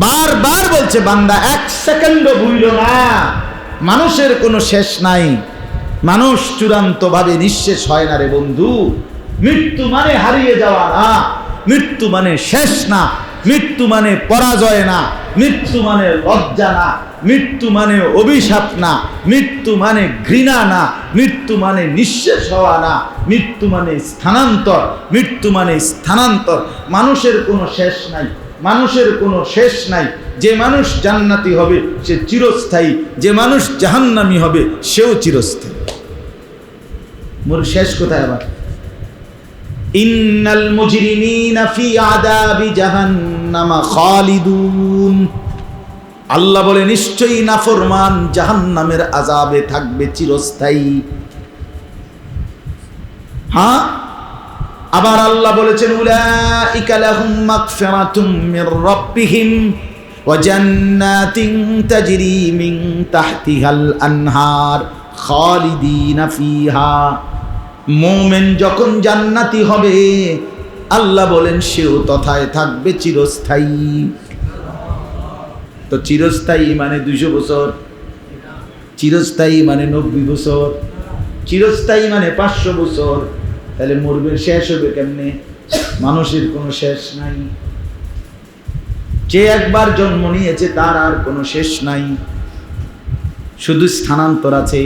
বারবার বলছে বান্দা এক সেকেন্ডও ভুইল না, মানুষের কোনো শেষ নাই, মানুষ চূড়ান্তভাবে নিঃশেষ হয় না রে বন্ধু। মৃত্যু মানে হারিয়ে যাওয়া না, মৃত্যু মানে শেষ না, মৃত্যু মানে পরাজয় না, মৃত্যু মানে লজ্জা না, মৃত্যু মানে অভিশাপ না, মৃত্যু মানে ঘৃণা না, মৃত্যু মানে নিঃশেষ হওয়া না, মৃত্যু মানে স্থানান্তর, মৃত্যু মানে স্থানান্তর। মানুষের কোনো শেষ নাই, মানুষের কোনো শেষ নাই। যে মানুষ জান্নাতি হবে সে চিরস্থায়ী, যে মানুষ জাহান্নামী হবে সেও চিরস্থায়ী। মোর শেষ কোথায় আবার? ইন্নাল মুজরিমিনা ফি আযাবি জাহান্নামা খালিদুন। আল্লাহ বলে নিশ্চয়ই নাফরমান জাহান্নামের আযাবে থাকবে চিরস্থায়ী। হ্যাঁ, আবার আল্লাহ বলেছেন উলাইকা লাহুম মাগফিরাতুম মির রাব্বিহিম ওয়া জান্নাতিন তাজরি মিন তাহতিহাল আনহার খালিদিনা ফিহা। মুমিন যখন জান্নাতি হবে আল্লাহ বলেন সেও তথায় থাকবে চিরস্থায়ী। তো চিরস্থায়ী মানে 200 বছর, চিরস্থায়ী মানে 90 বছর, চিরস্থায়ী মানে 500 বছর। তাহলে মরবে, শেষ হবে কেমনে? মানুষের কোনো শেষ নাই। যে একবার জন্ম নিয়েছে তার আর কোনো শেষ নাই, শুধু স্থানান্তর আছে।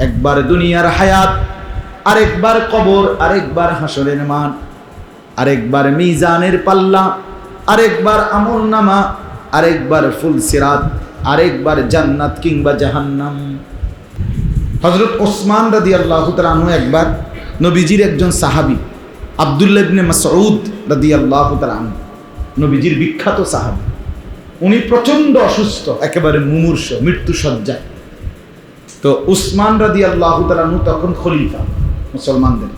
একবার দুনিয়ার হায়াত, আরেকবার কবর, আরেকবার হাসরের মাঠ, আরেকবার মিজানের পাল্লা, আরেকবার আমলনামা, আরেকবার ফুলসিরাত, আরেকবার জান্নাত কিংবা জাহান্নাম। হযরত ওসমান রাদিয়াল্লাহু তাআলা আনহু একবার নবীজির একজন সাহাবী আব্দুল্লাহ ইবনে মাসউদ রাদিয়াল্লাহু তাআলা আনহু, নবীজির বিখ্যাত সাহাবী, উনি প্রচণ্ড অসুস্থ, একেবারে মুমূর্ষ, মৃত্যুসজ্জায়। তো উসমান রাদিয়াল্লাহু তাআলা আনহু তখন খলিফা, মুসলমানদের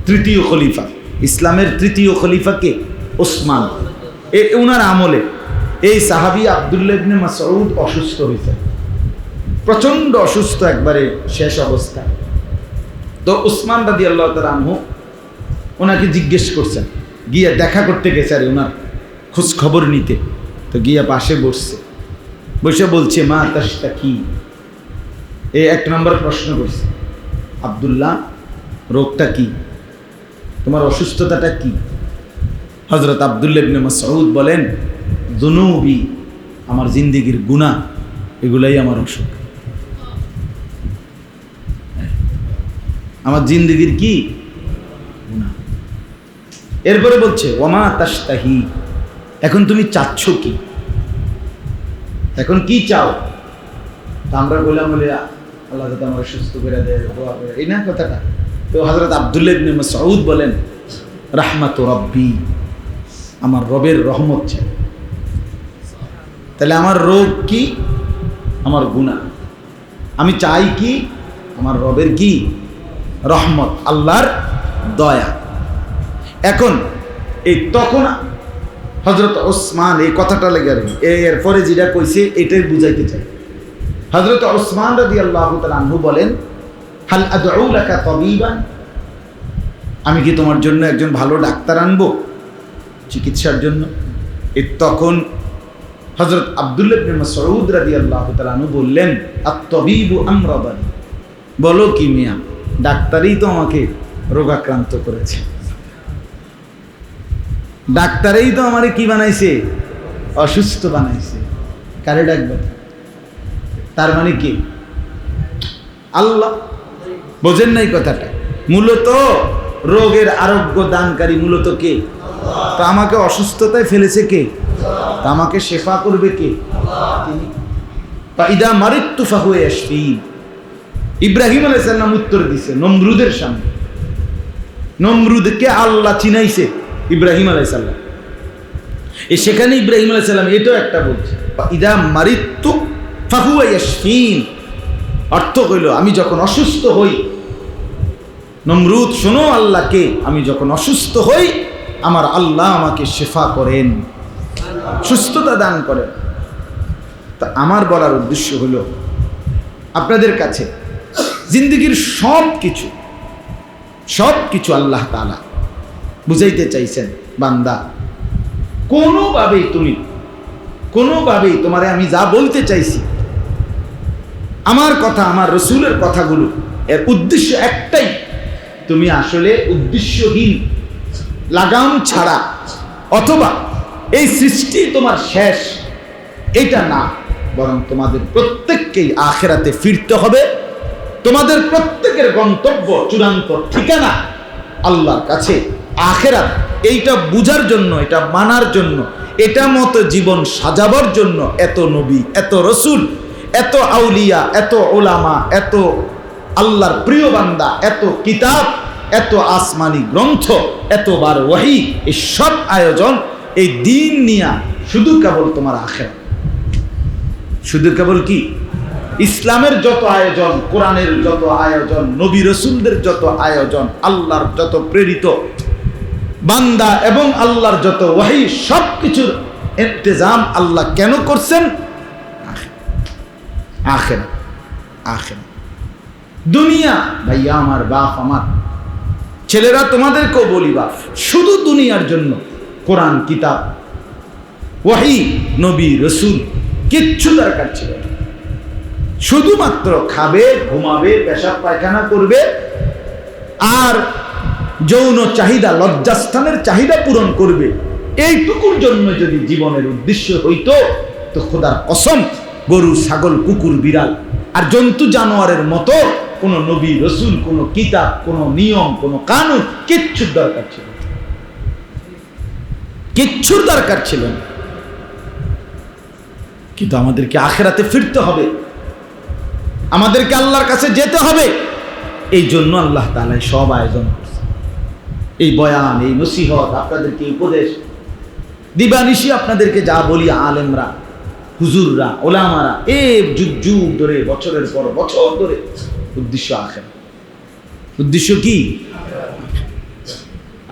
তৃতীয় খলিফা, ইসলামের তৃতীয় খলিফা কে? ওসমান। উনার আমলে এই সাহাবী আব্দুল্লাহ ইবনে মাসউদ অসুস্থ হয়েছে, প্রচণ্ড অসুস্থ, একবারে শেষ অবস্থা। তো উসমান রাদিয়াল্লাহু তাআলা আনহু ওনাকে জিজ্ঞেস করছেন, গিয়ে দেখা করতে গেছে আর ওনার খোঁজ খবর নিতে। তো গিয়ে পাশে বসছে, বসে বলছে মা তাশতা কি, এই 1 নম্বর প্রশ্ন করছে, আব্দুল্লাহ রোগটা কি, তোমার অসুস্থতাটা কি? হযরত আব্দুল্লাহ ইবনে মাসউদ বলেন যুনুবি, আমার জিন্দেগির গুনাহ, এগুলাই আমার অসুখ। আমার জিন্দেগির কি গুনাহ। এরপরে বলছে ওমা তাশতাহি, এখন তুমি চাচ্ছ কি, এখন কি চাও? তো আমরা বললাম বলে আল্লাহ যাতে আমার সুস্থ করে দেয়, দোয়া করে, এই না কথাটা। তো হযরত আব্দুল্লাহ ইবনে মাসউদ বলেন রাহমাতু রাব্বি, আমার রবের রহমত চাই। তাহলে আমার রোগ কি? আমার গুনাহ। আমি চাই কি? আমার রবের কি? রহমত, আল্লাহর দয়া। এখন এই তখন হযরত ওসমান এই কথাটা লেগে এরপরে যেটা কইছে এটাই বুঝাইতে চাই। হযরত ওসমান রাদিয়াল্লাহু তাআলা আনহু বলেন হাল আদউ লাকা তাবিবান, আমি কি তোমার জন্য একজন ভালো ডাক্তার আনবো চিকিৎসার জন্য? তখন হযরত আব্দুল্লাহ ইবনে মাসউদ রাদিয়াল্লাহু তাআলা আনহু বললেন আত-তাবিবু আমরাদানি, বলো কি মিয়া, ডাক্তারই তো আমাকে রোগাক্রান্ত করেছে, ডাক্তারই তো আমারে কি বানাইছে? অসুস্থ বানাইছে। কারে ডাকবে? তার মানে কি? আল্লাহ। বোঝেন নাই কথাটা? মূলত রোগের আরোগ্য দানকারী মূলত কে? তো আমাকে অসুস্থতায় ফেলেছে কে? তা আমাকে শেফা করবে কে? তিনি। ফাইদা মারিতু ফাহুয়া ইয়াশফিন। ইব্রাহিম আলাইহিস সালাম উত্তর দিছে নমরুদের সামনে। নমরুদকে আল্লাহ চিনাইছে ইব্রাহিম আলাইহিস সালাম। সেখানে ইব্রাহিম আলাইহিস সালাম এটাও একটা বলছে ফাইদা মারিতু ফাহুয়া ইয়াশফিন, অর্থ হইল আমি যখন অসুস্থ হই, নমরুদ শোনো আল্লাহকে, আমি যখন অসুস্থ হই আমার আল্লাহ আমাকে শেফা করেন, সুস্থতা দান করেন। তা আমার বলার উদ্দেশ্য হলো আপনাদের কাছে জিন্দেগির সব কিছু আল্লাহ তাআলা বুঝাইতে চাইছেন, বান্দা কোনোভাবেই তুমি কোনোভাবেই তোমারে আমি যা বলতে চাইছি, আমার কথা, আমার রসুলের কথাগুলো, এর উদ্দেশ্য একটাই, তুমি আসলে উদ্দেশ্যহীন, লাগাম ছাড়া, অথবা এই সৃষ্টি তোমার শেষ, এটা না, বরং তোমাদের প্রত্যেককেই আখিরাতে ফিরতে হবে। তোমাদের প্রত্যেকের গন্তব্য, চূড়ান্ত ঠিকানা আল্লাহর কাছে, আখিরাত। এইটা বুঝার জন্য, এটা মানার জন্য, এটা মতো জীবন সাজাবার জন্য এত নবী, এত রসুল, এত আউলিয়া, এত ওলামা, এত আল্লাহর প্রিয় বান্দা, এত কিতাব, এত আসমানি গ্রন্থ, এতবার ওয়াহি, এই সব আয়োজন এই দিন নিয়া শুধু কেবল তোমার আখিরাত, শুধু কেবল কি ইসলামের যত আয়োজন, কোরআনের যত আয়োজন, নবী রসুলদের যত আয়োজন, আল্লাহর যত প্রেরিত বান্দা এবং আল্লাহর যত ওয়াহি, সব কিছুর ইন্তজাম আল্লাহ কেন করছেন? আখিরাত, আখিরাত। দুনিয়া ভাইয়া আমার, বাপ আমার, ছেলেরা তোমাদেরকেও বলি বাপ, শুধু দুনিয়ার জন্য কোরআন, কিতাব, ওয়াহি, নবী রসুল কিচ্ছু দরকার ছিল না। শুধুমাত্র খাবে, ঘুমাবে, পেশাব পায়খানা করবে, আর যৌন চাহিদা, লজ্জাস্থানের চাহিদা পূরণ করবে, এইটুকুর জন্য যদি জীবনের উদ্দেশ্য হইতো, তো খোদার কসম গরু, ছাগল, কুকুর, বিড়াল আর জন্তু জানোয়ারের মতো কোন নবী রসুল, কোন কিতাব, কোন নিয়ম, কোন কানুন কিচ্ছুর দরকার ছিল না, কিচ্ছুর দরকার ছিল না। কিন্তু আমাদেরকে আখিরাতে ফিরতে হবে, আমাদেরকে আল্লাহর কাছে যেতে হবে। এই জন্য আল্লাহ তাআলা সব আয়োজন করছে, এই বয়ান, এই নসিহত, আপনাদেরকে উপদেশ দিবানিশি, আপনাদেরকে যা বলি, আলেমরা, হুজুররা, ওলামারা, এই যুগ যুগ ধরে, বছরের পর বছর ধরে, উদ্দেশ্য আখিরাত। উদ্দেশ্য কি?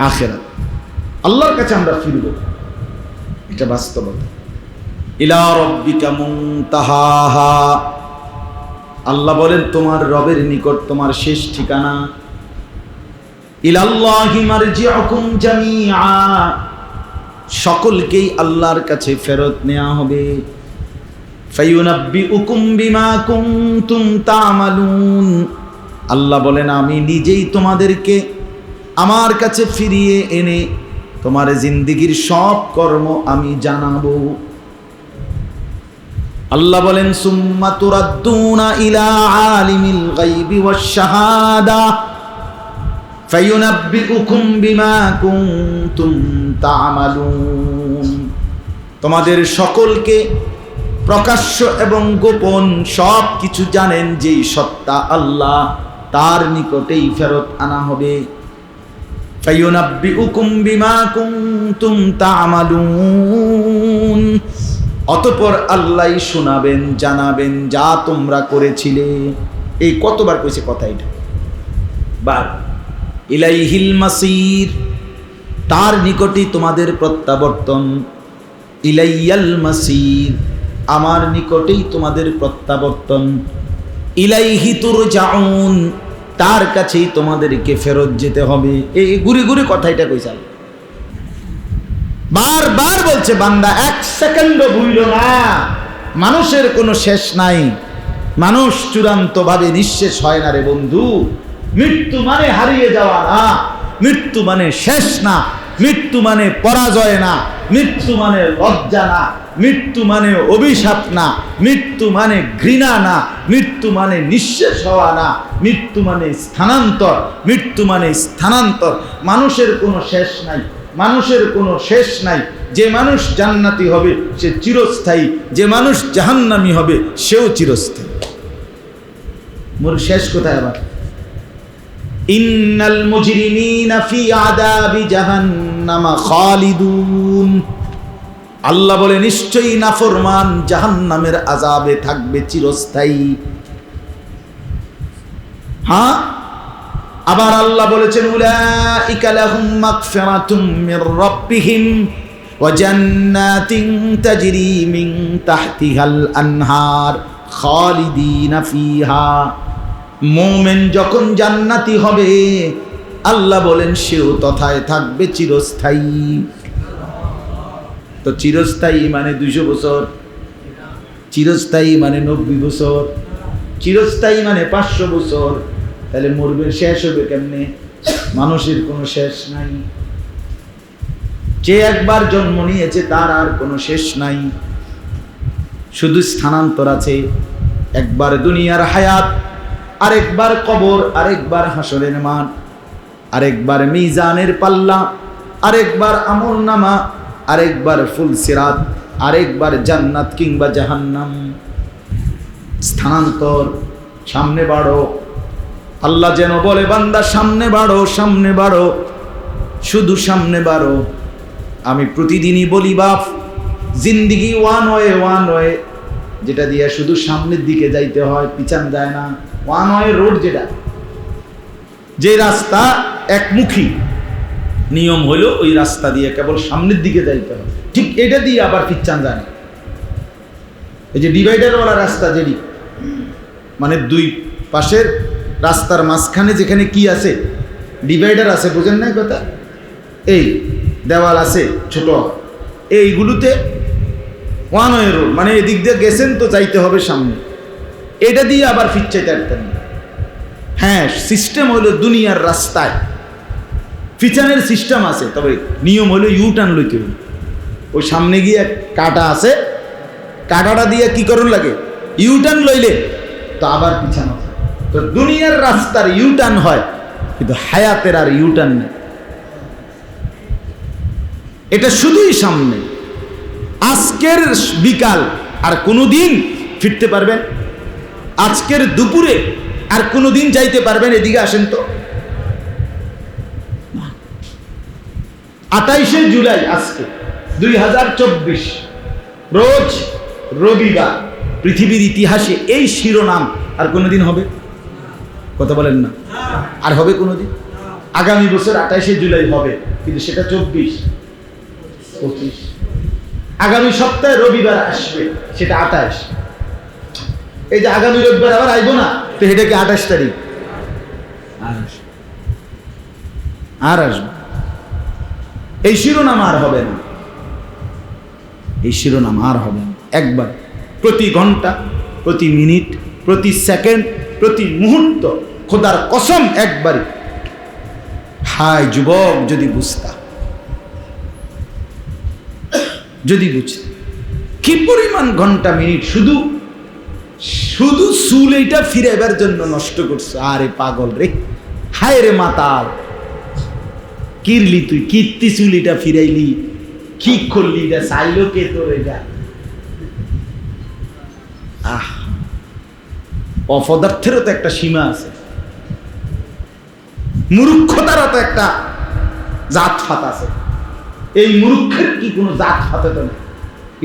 আখিরাত। আল্লাহর কাছে আমরা ফিরব, এটা বাস্তবতা। ইলা রাব্বিকা মুনতাহাহা, আল্লাহ বলেন তোমার রবের নিকট তোমার শেষ ঠিকানা। ইলাল্লাহি মারজিউকুম জামিআ, সকলকেই আল্লাহর কাছে ফেরত নেওয়া হবে। ফায়ুনাব্বিউকুম বিমা কুনতুম তা'মালুন, আল্লাহ বলেন আমি নিজেই তোমাদেরকে আমার কাছে ফিরিয়ে এনে তোমার জিন্দেগীর সব কর্ম আমি জানাবো। আল্লাহ বলেন সুম্মা তুরাদ্দুনা ইলা আলিমিল গায়বি ওয়াশ শাহাদা ফায়ুনাব্বিউকুম বিমা কুনতুম তা'মালুন, তোমাদের সকলকে প্রকাশ্য এবং গোপন সব কিছু জানেন যেই সত্তা আল্লাহ, তার নিকটেই ফেরত আনা হবে। ফায়ুনাব্বিউকুম বিমা কুনতুম তা'মালুন, অতঃপর আল্লাহ শোনাবেন, জানাবেন যা তোমরা করেছিলে। এই কতবার কইছে কথা, এটা বার। ইলাইহিল মাসির, তার নিকটই তোমাদের প্রত্যাবর্তন। ইলাইয়াল মাসির, আমার নিকটেই তোমাদের প্রত্যাবর্তন। ইলাইহি তুরজাউন, তার কাছেই তোমাদেরকে ফেরত যেতে হবে। এই ঘুরে ঘুরে কথা এটা কইছে, বারবার বলছে বান্দা এক সেকেন্ডও ভুইল না, মানুষের কোনো শেষ নাই, মানুষ চূড়ান্তভাবে নিঃশেষ হয় না রে বন্ধু। মৃত্যু মানে হারিয়ে যাওয়া না, মৃত্যু মানে শেষ না, মৃত্যু মানে পরাজয় না, মৃত্যু মানে লজ্জা না, মৃত্যু মানে অভিশাপ না, মৃত্যু মানে ঘৃণা না, মৃত্যু মানে নিঃশেষ হওয়া না, মৃত্যু মানে স্থানান্তর, মৃত্যু মানে স্থানান্তর। মানুষের কোনো শেষ নাই, মানুষের কোনো শেষ নাই। যে মানুষ জান্নাতি হবে সে চিরস্থায়ী, যে মানুষ জাহান্নামী হবে সেও চিরস্থায়ী। মোর শেষ কোথায় আবার? ইন্নাল মুজরিমিনা ফি আযাবি জাহান্নামা খালিদুন, আল্লাহ বলে নিশ্চয়ই নাফরমান জাহান্নামের আযাবে থাকবে চিরস্থায়ী। হ্যাঁ, আবার আল্লাহ বলেছেন উলাইকা লাহুম মাগফিরাতুম মির রাব্বিহিম ওয়া জান্নাতিন তাজরি মিন তাহতিহাল আনহার খালিদিনা ফিহা। মুমিন যখন জান্নাতি হবে আল্লাহ বলেন সেও তথায় থাকবে চিরস্থায়ী। তো চিরস্থায়ী মানে 200 বছর, চিরস্থায়ী মানে 90 বছর, চিরস্থায়ী মানে 500 বছর। তাহলে মরবে, শেষ হবে কেমনে? মানুষের কোনো শেষ নাই। যে একবার জন্ম নিয়েছে তার আর কোনো শেষ নাই, শুধু স্থানান্তর আছে। একবার দুনিয়ার হায়াত, আরেকবার কবর, আরেকবার হাসরের মাঠ, আরেকবার মিজানের পাল্লা, আরেকবার আমলনামা, আরেকবার ফুলসিরাত, আরেকবার জান্নাত কিংবা জাহান্নাম। স্থানান্তর। সামনে বাড়ো। আল্লাহ যেন বলে, বান্দা সামনে বাড়ো, সামনে বাড়ো, শুধু সামনে বাড়ো। আমি প্রতিদিনই বলি, বাপ, জিন্দিগি ওয়ান ওয়ে, যেটা দিয়ে শুধু সামনের দিকে যাইতে হয়, পিছান যায় না। ওয়ান ওয়ে রোড, যেটা, যে রাস্তা একমুখী, নিয়ম হলো ওই রাস্তা দিয়ে কেবল সামনের দিকে যাইতে হয়, ঠিক এটা দিয়ে আবার পিছান যায় না। এই যে ডিভাইডারওয়ালা রাস্তা, যেটি মানে দুই পাশের রাস্তার মাঝখানে যেখানে কি আছে, ডিভাইডার আছে, বোঝেন না কথা? এই দেওয়াল আছে ছোট, এইগুলোতে ওয়ান ওয়ে রোড, মানে এদিক দিয়ে গেছেন তো যাইতে হবে সামনে, এটা দিয়ে আবার ফিরচাইতে পারতেন না। হ্যাঁ, সিস্টেম হলো দুনিয়ার রাস্তায় পিছানের সিস্টেম আছে, তবে নিয়ম হলো ইউটার্ন লইতে হবে। ওই সামনে গিয়ে কাটা আছে, কাটাটা দিয়ে কি করুন লাগে, ইউটার্ন লইলে তো আবার পিছানো। তো দুনিয়ার রাস্তার ইউটার্ন হয়, কিন্তু হায়াতের আর ইউটার্ন নেই। এটা শুধুই সামনে। আজকের বিকাল আর কোনোদিন ফিরতে পারবেন? আজকের দুপুরে আর কোনোদিন যাইতে পারবেন? এদিকে আসেন তো। 28শে জুলাই আজকে 2024, রোজ রবিবার। পৃথিবীর ইতিহাসে এই শিরোনাম আর কোনোদিন হবে? কথা বলেন না। আর হবে কোনোদিন? আগামী বছর 28শে জুলাই হবে, কিন্তু সেটা 24, 25। আগামী সপ্তাহে রবিবার আসবে, সেটা 28। এই যে আগামী রবিবার আবার আইব না, তো এটা কি 28 তারিখ? আর আসবে। এই শিরোনাম আর হবে না, এই শিরোনাম আর হবে না। একবার প্রতি ঘন্টা, প্রতি মিনিট, প্রতি সেকেন্ড, প্রতি মুহূর্ত, খোদার কসম একবারই। হায় যুবক, যদি বুঝতা, যদি বুঝতে কি পরিমাণ ঘন্টা মিনিট শুধু শুধু চুল এইটা ফিরাইবার জন্য নষ্ট করছো। আরে পাগল রে, হায় রে মাতাল, কিরলি তুই, কীর্তি চুল এটা ফিরাইলি, কি করলি? এটা চাইলো কে তোর? এটা অপদার্থেরও তো একটা সীমা আছে, মূর্খতারও তো একটা জাত ফাত আছে। এই মূর্খের কি কোনো জাত ফাতে তো নেই?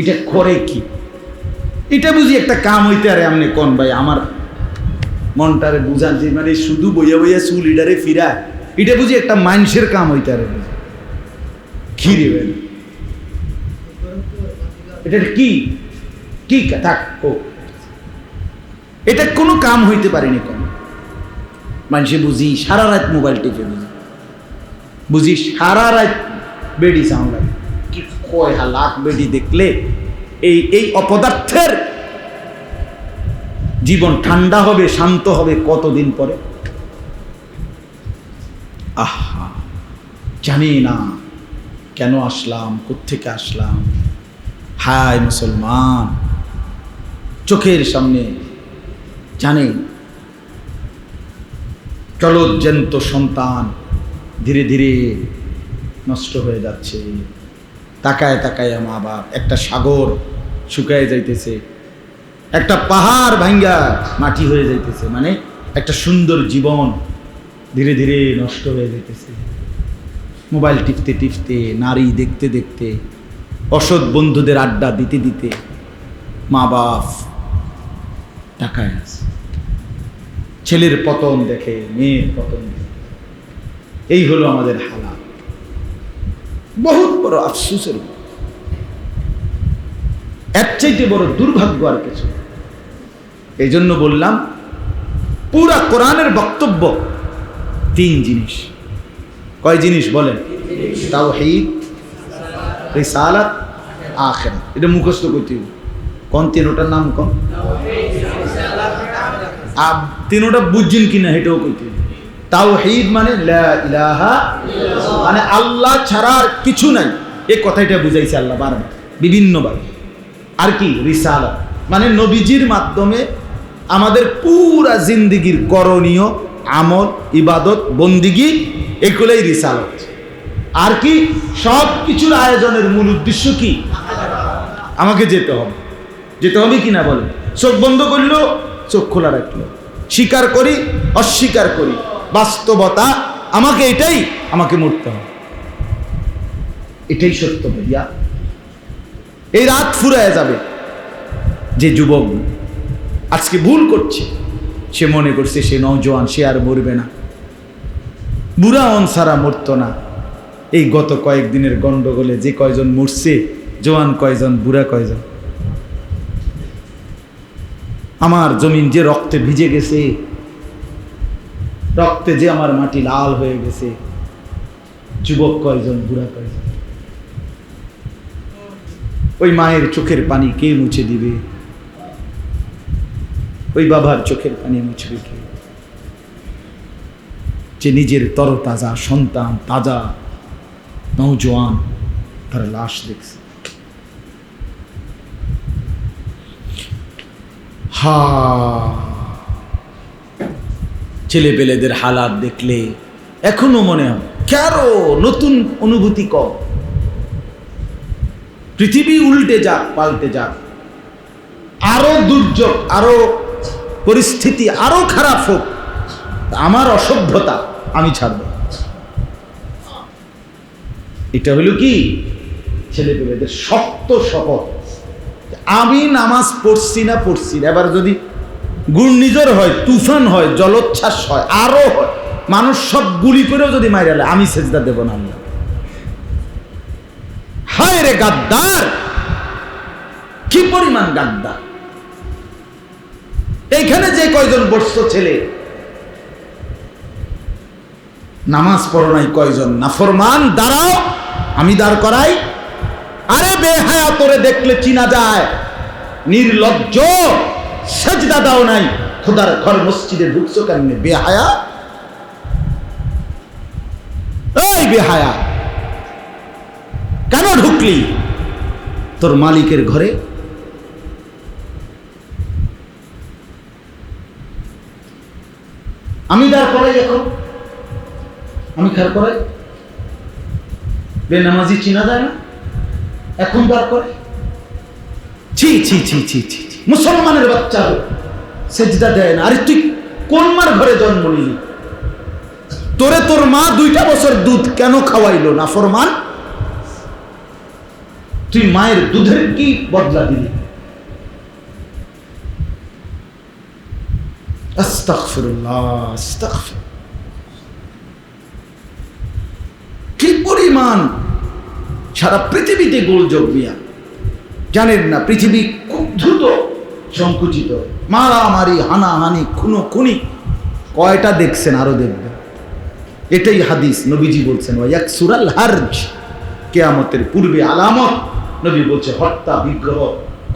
এটা করে কি? এটা বুঝি একটা কাম হইতে আরে আমনে কোন ভাই, আমার মনটারে বুঝান যে মানে শুধু বইয়া বইয়া চুল ইডারে ফিরা, এটা বুঝি একটা মানুষের কাম হইতে আরে কি রে? এটা কি কি থাক, ও এটা কোনো কাম হইতে পারেনি কোন মানুষে। বুঝি সারা রাত মোবাইল টিপে, বুঝি সারা রাত বেডি সাউন্ড লাগে, কি কয় লাখ বেডি দেখলে এই অপদার্থের জীবন ঠান্ডা হবে, শান্ত হবে কতদিন পরে? আহা, জানি না কেন আসলাম, কোত্থেকে আসলাম। হায় মুসলমান, চোখের সামনে জানে চলজ্জন্ত সন্তান ধীরে ধীরে নষ্ট হয়ে যাচ্ছে। তাকায় তাকায় মা বাপ, একটা সাগর শুকায় যাইতেছে, একটা পাহাড় ভাঙ্গা মাটি হয়ে যাইতেছে, মানে একটা সুন্দর জীবন ধীরে ধীরে নষ্ট হয়ে যাইতেছে। মোবাইল টিপতে টিপতে, নারী দেখতে দেখতে, অসৎ বন্ধুদের আড্ডা দিতে দিতে মা বাপ তাকায় আছে। ছেলের পতন দেখে, মেয়ের পতন দেখে। এই হলো আমাদের হালাত। বহুত বড় আফসোসের, এর চাইতে বড় দুর্ভাগ্য আর কিছু। এই জন্য বললাম, পুরা কোরআনের বক্তব্য 3 জিনিস। কয় জিনিস বলেন? তাওহীদ, রিসালাত, আখিরাত। এটা মুখস্থ করতে হবে। কোন তিনোটার নাম কোন? তিনোটা বুঝছেন কিনা এটাও কইতে হবে। তাওহীদ মানে লা ইলাহা ইল্লাল্লাহ, মানে আল্লাহ ছাড়া আর কিছু নাই। এই কথাটা বুঝাইছে আল্লাহ বারবার বিভিন্নভাবে। আর কি রিসালাত মানে নবীজির মাধ্যমে আমাদের পুরা জিন্দেগির করণীয় আমল ইবাদত বন্দিগি এগুলোই রিসালাত। আর কি সব কিছুর আয়োজনের মূল উদ্দেশ্য কি? আমাকে যেতে হবে, যেতে হবে কিনা বলেন। চোখ বন্ধ করলো, চোখ খোলা রাখলো, স্বীকার করি অস্বীকার করি, বাস্তবতা আমাকে এটাই, আমাকে মরতে হবে, এটাই সত্য ভাইয়া। এই রাত ফুরায় যাবে। যে যুবক আজকে ভুল করছে, সে মনে করছে সে নওজোয়ান, সে আর মরবে না, বুড়া অনসারা মরতো না। এই গত কয়েকদিনের গন্ডগোলে যে কয়জন মরছে, জওয়ান কয়জন, বুড়া কয়জন। আমার জমিন যে রক্তে ভিজে গেছে, রক্তে যে আমার মাটি লাল হয়ে গেছে, যুবক কয়জন, বুড়া কয়জন। ওই মায়ের চোখের পানি কে মুছে দিবে? ওই বাবার চোখের পানি মুছবে কে? যে নিজের তরতাজা সন্তান, তাজা নওজোয়ান, তার লাশ দেখছে। ছেলে পেলেদের হালাত দেখলে এখনো মনে হয় কেন নতুন অনুভূতি কম। পৃথিবী উল্টে যাক, পাল্টে যাক, আরো দুর্যোগ, আরো পরিস্থিতি আরো খারাপ হোক, আমার অসভ্যতা আমি ছাড়ব। এটা হলো কি ছেলে পেলেদের শক্ত শপথ। আমি নামাজ পড়ছি না পড়ছি না, এবার যদি ঘূর্ণিঝড় হয়, তুফান হয়, জলোচ্ছ্বাস হয়, আরো হয়, মানুষ সব গুলি করেও যদি মাইরালে, আমি সেজদা দেব না। আল্লাহ হায় রে গাদ্দার, কি পরিমাণ গাদ্দার। এইখানে যে কয়জন বসছ ছেলে, নামাজ পড়ো নাই কয়জন, নাফরমান, দাঁড়াও আমি দাঁড় করাই। আরে বেহায়া, তোরে দেখলে চিনা যায়, নির্লজ্জ, সেজদা দাও নাই, খোদার ঘর মসজিদে ঢুকছো কেমনে বেহায়া? এই বেহায়া, কেন ঢুকলি তোর মালিকের ঘরে? আমি দাঁড় করাই, এখন আমি খার করাই। বেনামাজি চিনা যায় না, এখন দাঁড় করে। ছি ছি ছি ছি ছি, মুসলমানের বাচ্চা সেজদা দেয় না। আরে তুই কোন মার ঘরে জন্ম নিলি? তোরে তোর মা 2টা বছর দুধ কেন খাওয়াইলো না ফরমান? তুই মায়ের দুধের কি বদলা দিলি? আস্তাগফিরুল্লাহ, আস্তাগফির। কি পরিমাণ সারা পৃথিবীতে গোলযোগ মিয়া, জানেন না? পৃথিবী খুব দ্রুত সংকুচিত, মারামারি, হানাহানি, খুনোখুনি কয়টা দেখছেন, আরো দেখবেন। এটাই হাদিস, নবীজি বলছেন ওয়ায়াকসুরাল হারজ, কিয়ামতের পূর্বে আলামত। নবী বলছে হত্যা, বিগ্রহ,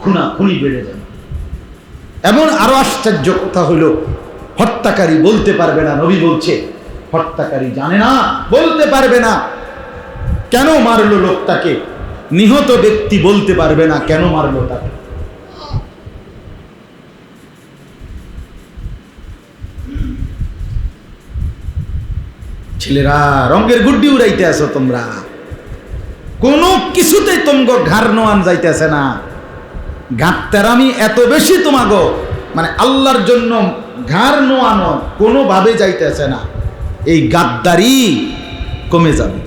খুনাখুনি বেড়ে যাবে। এমন আরো আশ্চর্য কথা হলো, হত্যাকারী বলতে পারবে না। নবী বলছে হত্যাকারী জানে না, বলতে পারবে না কেন মারলো লোকটাকে। নিহত ব্যক্তি বলতে পারবে না কেন মারলো তাকে। ছেলেরা, রঙের গুড্ডি উড়াইতে আছো তোমরা, কোনো কিছুতেই তোমগো ঘাড় নোয়ান যাইতেছে না। গাঁটতেরামি এত বেশি তোমাগো, মানে আল্লাহর জন্য ঘাড় নোয়ানো কোনোভাবে যাইতেছে না। এই গাদ্দারি কমে যাবে।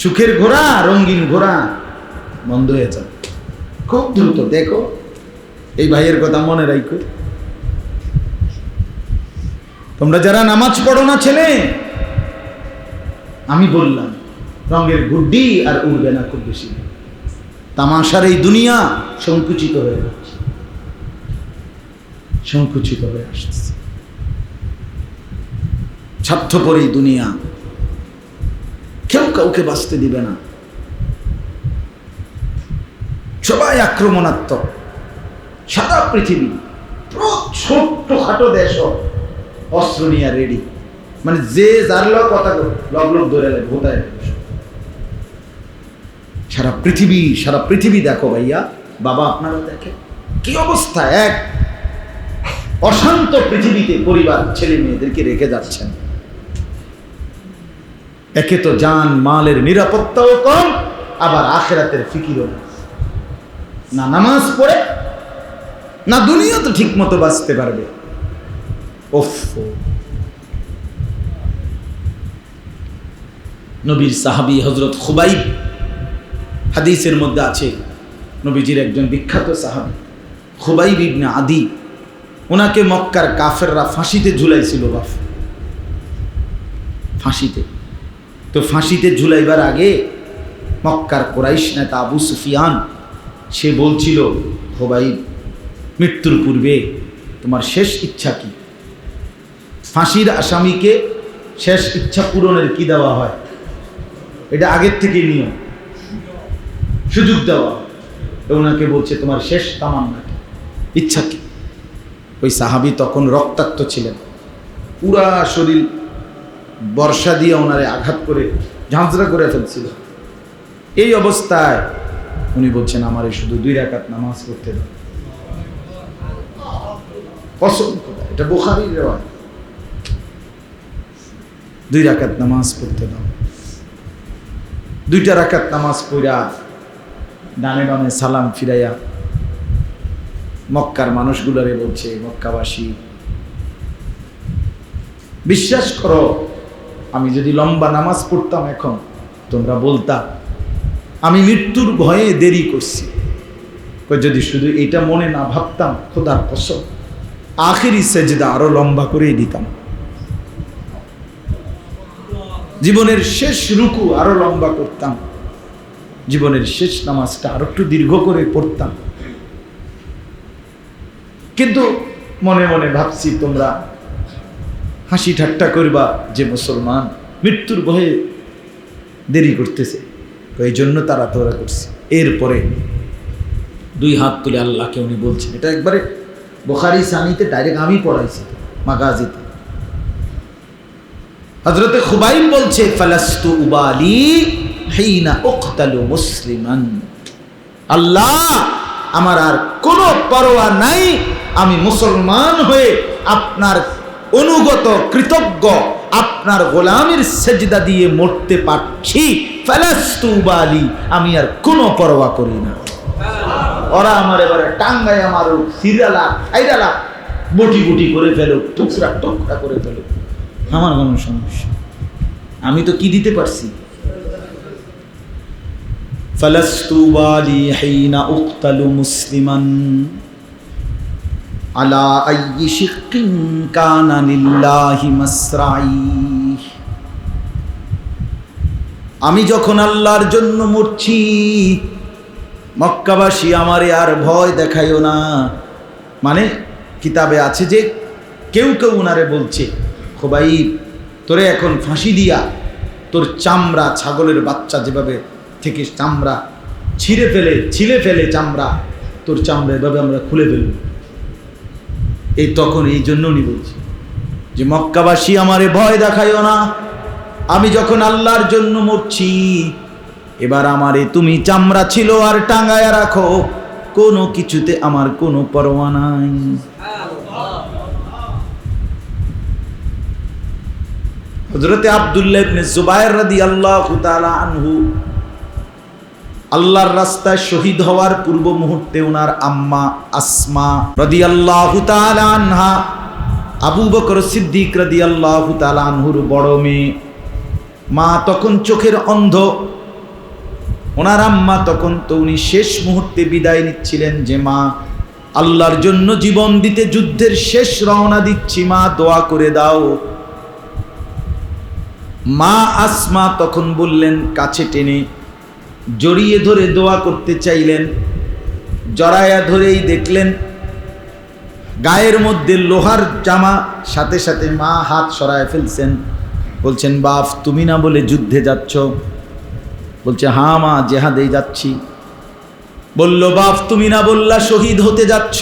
সুখের ঘোড়া, রঙিন ঘোড়া বন্ধ হয়ে যাবে খুব দ্রুত। দেখো, এই ভাইয়ের কথা মনে রাখো। তোমরা যারা নামাজ পড়ো না ছেলে, আমি বললাম রঙের গুড্ডি আর উড়বে না খুব বেশি। তামাশার এই দুনিয়া সংকুচিত হয়ে যাচ্ছে, সংকুচিত হয়ে আসছে। স্বার্থপর এই দুনিয়া, কেউ কাউকে বাঁচতে দিবে না। সবাই আক্রমণাত্মক, সারা পৃথিবী ছোট্টখাটো দেশ অস্ত্র নিয়ে রেডি, মানে যে যার কথা লগ ধরে ভোটায় সারা পৃথিবী দেখো ভাইয়া, বাবা আপনারা দেখেন কি অবস্থা। এক অশান্ত পৃথিবীতে পরিবার ছেলে মেয়েদেরকে রেখে যাচ্ছেন। একে তো জান মালের নিরাপত্তাও কম, আবার আখিরাতের ফিকিরও না, নামাজ পড়ে না দুনিয়া তো ঠিক মতো বাঁচতে পারবে। নবীর সাহাবী হযরত খুবাইব, হাদিসের মধ্যে আছে নবীজির একজন বিখ্যাত সাহাবী খুবাইব ইবনে আদি, ওনাকে মক্কার কাফেররা ফাঁসিতে ঝুলাইছিল। বাপ, ফাঁসিতে তো ফাঁসিতে ঝুলাইবার আগে মক্কার কুরাইশ নেতা আবু সুফিয়ান সে বলছিল, খুবাইব মৃত্যুর পূর্বে তোমার শেষ ইচ্ছা কি? ফাঁসির আসামিকে শেষ ইচ্ছা পূরণের কি দেওয়া হয়? এটা আগের থেকে নিয়ম, সুযোগ দেওয়া। ওনাকে বলছে তোমার শেষ তামান্না কি, ইচ্ছা কি? ওই সাহাবী তখন রক্তাক্ত ছিলেন, পুরা শরীর বর্ষা দিয়ে ওনারে আঘাত করে ঝাঁঝরা করে ফেলছিল। এই অবস্থায় উনি বলছেন আমারে শুধু 2 রাকাত নামাজ পড়তে দাও। পছন্দ, এটা বুখারীর রিওয়ায়াত। 2 রাকাত নামাজ পড়তে দাও। 2টা রাকাত নামাজ পড়া ডানে বামে সালাম ফিরাইয়া মক্কার মানুষগুলোরে বলছে, মক্কাবাসী বিশ্বাস করো, আমি যদি লম্বা নামাজ পড়তাম এখন তোমরা বলতা আমি মৃত্যুর ভয়ে দেরি করছি। যদি শুধু এটা মনে না ভাবতাম, খোদার কসম আখেরি সেজদা আরো লম্বা করে দিতাম, জীবনের শেষ রুকু আরো লম্বা করতাম, জীবনের শেষ নামাজটা আরো একটু দীর্ঘ করে পড়তাম। কিন্তু মনে মনে ভাবছি তোমরা হাসি ঠাট্টা করবা যে মুসলমান মৃত্যুর ভয়ে দেরি করতেছে, এই জন্য তারা তোরা করছে। এরপরে 2 হাত তুলে আল্লাহকে উনি বলছেন, এটা একবারে বুখারী সানিতে ডাইরেক্ট আমি পড়াইছি মাগাজিতে। হযরতে খুবাইব বলছে, ফালাস্তু উবালি হিনা উকতালু মুসলিমান, আল্লাহ আমার আর কোনো পরোয়া নাই, আমি মুসলমান হয়ে আপনার অনুগত কৃতজ্ঞ আপনার গোলামের সেজদা দিয়ে মরতে পারছি। ফালাস্তু উবালি, আমি আর কোনো পরোয়া করি না। ওরা আমার এবারে টাঙ্গাইয়া মারুক, সিরালা খাইরালা, বটি বটি করে ফেলুক, টুকরা টুকরা করে ফেলুক, আমার কোনো সমস্যা, আমি তো কি দিতে পারছি। ফালাস্তু উবালি হিনা উকতালু মুসলিমান আলা আইয়ি শিক্কিন কানা লিল্লাহি মাসরাই, আমি যখন আল্লাহর জন্য মরছি, মক্কাবাসী আমারে আর ভয় দেখাইও না। মানে কিতাবে আছে যে কেউ কেউ উনারে বলছে, খুবাইব তোরে এখন ফাঁসি দিয়া তোর চামড়া, ছাগলের বাচ্চা যেভাবে থেকে চামড়া ছিলে ফেলে চামড়া, তোর চামড়া এভাবে আমরা খুলে ফেলব। এই তখন এই জন্য উনি বলছে যে মক্কাবাসী আমারে ভয় দেখাইও না, আমি যখন আল্লাহর জন্য মরছি, এবার আমারে তুমি চামড়া ছিল আর টাঙ্গায়া রাখো, কোনো কিছুতে আমার কোনো পরোয়া নাই। হযরতে আব্দুল্লাহ ইবনে জুবায়ের রাদিয়াল্লাহু তাআলা আনহু আল্লাহর রাস্তায় শহীদ হওয়ার পূর্ব মুহূর্তে ওনার আম্মা আসমা রাদিয়াল্লাহু তাআলা আনহা, আবু বকর সিদ্দিক রাদিয়াল্লাহু তাআলা আনহুর বড় মেয়ে, মা তখন চোখের অন্ধ। ওনার আম্মা তখন তো উনি শেষ মুহূর্তে বিদায় নিচ্ছিলেন যে মা আল্লাহর জন্য জীবন দিতে যুদ্ধের শেষ রওনা দিচ্ছি, মা দোয়া করে দাও। মা আসমা তখন বললেন, কাছে টেনে জড়িয়ে ধরে দোয়া করতে চাইলেন, জড়ায়া ধরেই দেখলেন গায়ের মধ্যে লোহার জামা, সাথে সাথে মা হাত সরায় ফেলছেন। বলছেন, বাপ তুমি না বলে যুদ্ধে যাচ্ছ? বলছে, হ্যাঁ মা, জেহাদেই যাচ্ছি। বলল, বাপ তুমি না বললা শহীদ হতে যাচ্ছ?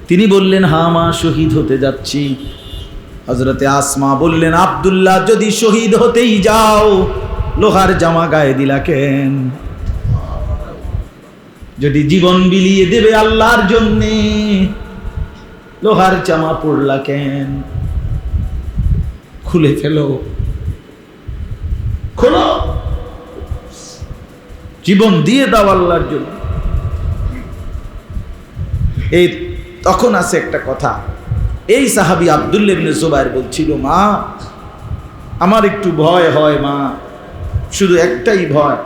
তিনি বললেন, হ্যাঁ মা, শহীদ হতে যাচ্ছি। হযরতে আসমা বললেন, আব্দুল্লাহ যদি শহীদ হতেই যাও, লোহার জামা গায়ে দিলা কেন? যদি জীবন বিলিয়ে দেবে আল্লাহর জন্যে, লোহার জামা পরলা কেন? খুলে ফেলো, খোলো, জীবন দিয়ে দাও আল্লাহর জন্য। এই তখন আছে একটা কথা, এই সাহাবী আব্দুল্লাহ ইবনে জুবাইর বলছিল, মা আমার একটু ভয় হয় মা, শুধু একটাই ভয়।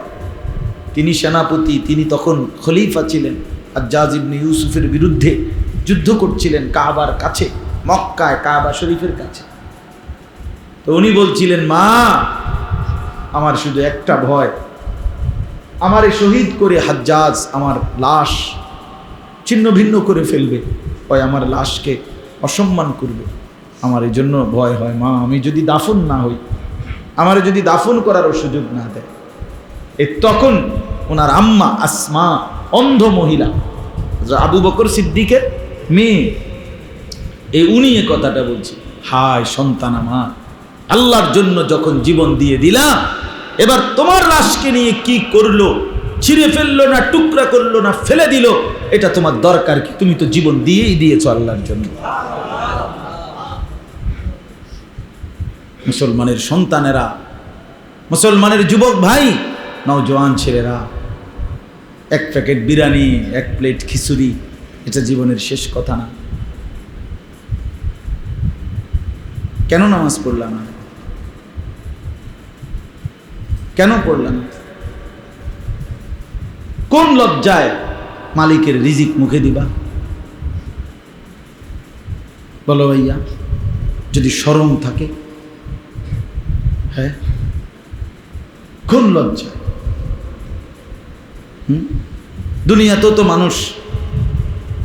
তিনি সেনাপতি, তিনি তখন খলিফা ছিলেন, হাজ্জাজ ইবনে ইউসুফের বিরুদ্ধে যুদ্ধ করছিলেন কাবার কাছে, মক্কায় কাবা শরীফের কাছে। তো উনি বলছিলেন, মা আমার শুধু একটা ভয়, আমারে শহীদ করে হাজ্জাজ আমার লাশ ছিন্ন ভিন্ন করে ফেলবে, হয় আমার লাশকে অসম্মান করবে, আমার এই জন্য ভয় হয় মা। আমি যদি দাফন না হই, আমার যদি দাফন করারও সুযোগ না দেয়। তখন ওনার আম্মা আসমা, অন্ধ মহিলা, আবু বকর সিদ্দিকের মেয়ে, উনি এ কথাটা বলছে, হায় সন্তান আমার, আল্লাহর জন্য যখন জীবন দিয়ে দিলাম, এবার তোমার লাশকে নিয়ে কি করলো, ছিঁড়ে ফেললো না, টুকরা করলো না, ফেলে দিল, এটা তোমার দরকার কি? তুমি তো জীবন দিয়েই দিয়েছো আল্লাহর জন্য। মুসলমানের সন্তানেরা, মুসলমানের যুবক ভাই, নওজোয়ান ছেলেরা, এক প্যাকেট বিরিয়ানি, এক প্লেট খিচুড়ি, এটা জীবনের শেষ কথা না। কেন নামাজ পড়লাম না? কেন পড়লাম? কোন লজ্জায় মালিকের রিজিক মুখে দিবা? বলো ভাইয়া, যদি শরম থাকে, হ্যাঁ, কোন লজ্জা? দুনিয়াতেও তো মানুষ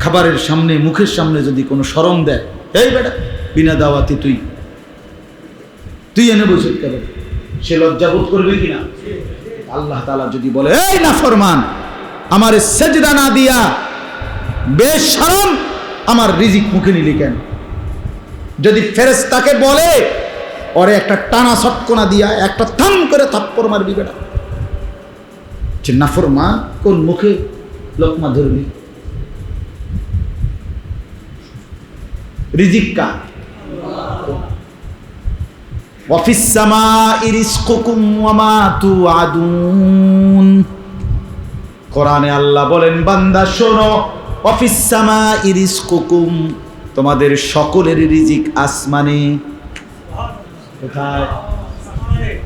খাবারের সামনে, মুখের সামনে যদি কোনো শরম দেয়, এই বেটা বিনা দাওয়াতে তুই এনে বসে কেন, সে লজ্জা বোধ করবে কিনা? আল্লাহ তাআলা যদি বলে, এই নাফরমান, আমার সেজদা না দিয়া বেশরম আমার রিজিক মুখে নিলি কেন? যদি ফেরেশতাকে বলে, ওরে একটা টানা সটকনা দিয়া একটা থাম করে থাপ্পড় মারবি বেটা, যে নাফরমান, কোন মুখে লোকমা ধরবি? রিজিক কার? ওয়াফিস সামাই রিজকুকুম ওয়া মা তুআদুন। কোরআনে আল্লাহ বলেন, বান্দা শোনো, ওয়াফিস সামাই রিজকুকুম, তোমাদের সকলের রিজিক আসমানে। কোথায়?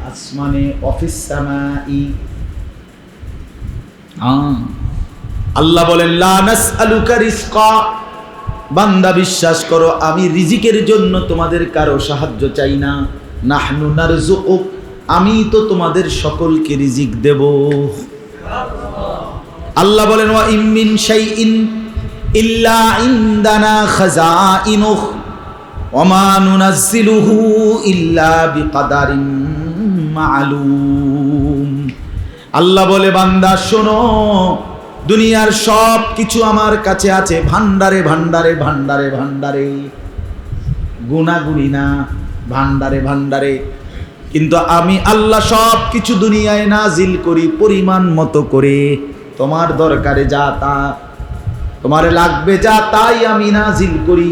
আসমানে। ওয়াফিস সামাই, আল্লাহ বলেন, লা নাসআলুকা রিজকা, বান্দা বিশ্বাস করো আমি রিজিকের জন্য তোমাদের কারো সাহায্য চাই না। নাহনু নারযুকুক, আমি তো তোমাদের সকলকে রিজিক দেব। আল্লাহ বলেন, ওয়া ইম মিন শাইইন ইল্লা ইনদানা খাযাইনুহু ওয়া মা নুনাজ্জিলুহু ইল্লা বিকাদারিন মা'লুম। আল্লাহ বলে, বান্দা শোনো, দুনিয়ার সব কিছু আমার কাছে আছে, ভান্ডারে ভান্ডারে ভান্ডারে ভান্ডারে, গুনাগুনি না, ভান্ডারে ভান্ডারে। কিন্তু আমি আল্লাহ সব কিছু দুনিয়ায় নাজিল করি পরিমাণ মতো করে। তোমার দরকারে যা তা, তোমার লাগবে যা তাই আমি নাজিল করি,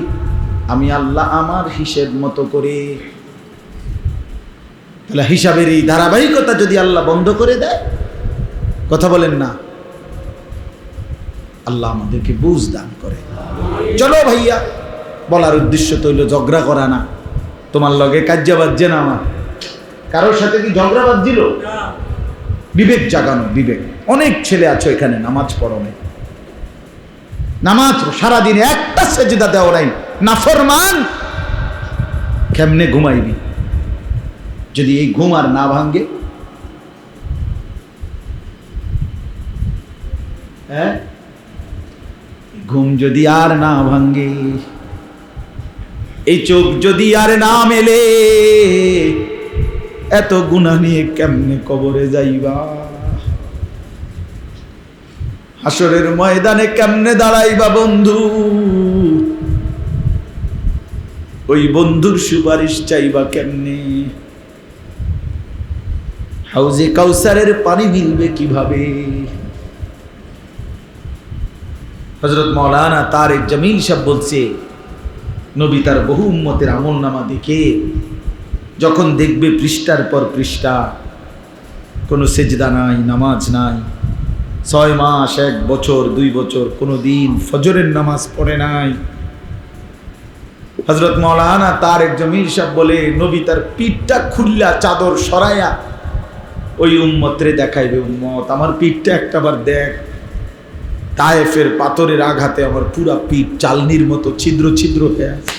আমি আল্লাহ আমার হিসেব মতো করে। তাহলে হিসাবের এই ধারাবাহিকতা যদি আল্লাহ বন্ধ করে দেয়, কথা বলেন না, আল্লাহ আমাদেরকে বুঝ দান করে। চলো ভাইয়া, বলার উদ্দেশ্য তো হইল ঝগড়া করা না, তোমার লগে কাজ্জা বাজছে না, আমার কারোর সাথে কি ঝগড়া বাজছিল? বিবেক জাগানো, বিবেক। অনেক ছেলে আছো এখানে নামাজ পড়ো নাই, নামাজ সারাদিন একটা সেজদা দেও নাই, নাফরমান, কেমনে ঘুমাইবি যদি এই ঘুম আর না ভাঙ্গে? হ্যাঁ, ঘুম যদি আর না ভাঙ্গে, এই চোখ যদি আর না মেলে, এত গুনাহ নিয়ে কেমনে কবরে যাইবা? হাসরের ময়দানে কেমনে দাঁড়াইবা বন্ধু? ওই বন্ধুর সুপারিশ চাইবা কেমনে? হাউজে কাউসারের পানি মিলবে কিভাবে? হযরত মাওলানা তারেক জামিল সাহেব বলছে, নবী তার বহু উম্মতের আমলনামা দেখে যখন দেখবে পৃষ্ঠার পর পৃষ্ঠা, কোনো সেজদা নাই, নামাজ নাই, 6 মাস 1 বছর 2 বছর কোনো দিন ফজরের নামাজ পড়ে নাই, হযরত মাওলানা তারেক জামিল সাহেব বলে নবী তার পিঠটা খুললা চাদর সরাইয়া ওই উম্মতরে দেখাইবে, উম্মত আমার পিঠটা একটাবার দেখ, তায়েফের পাথরের আঘাতে আমার পুরা পিঠ চালনির মতো ছিদ্র ছিদ্র হয়ে আছে।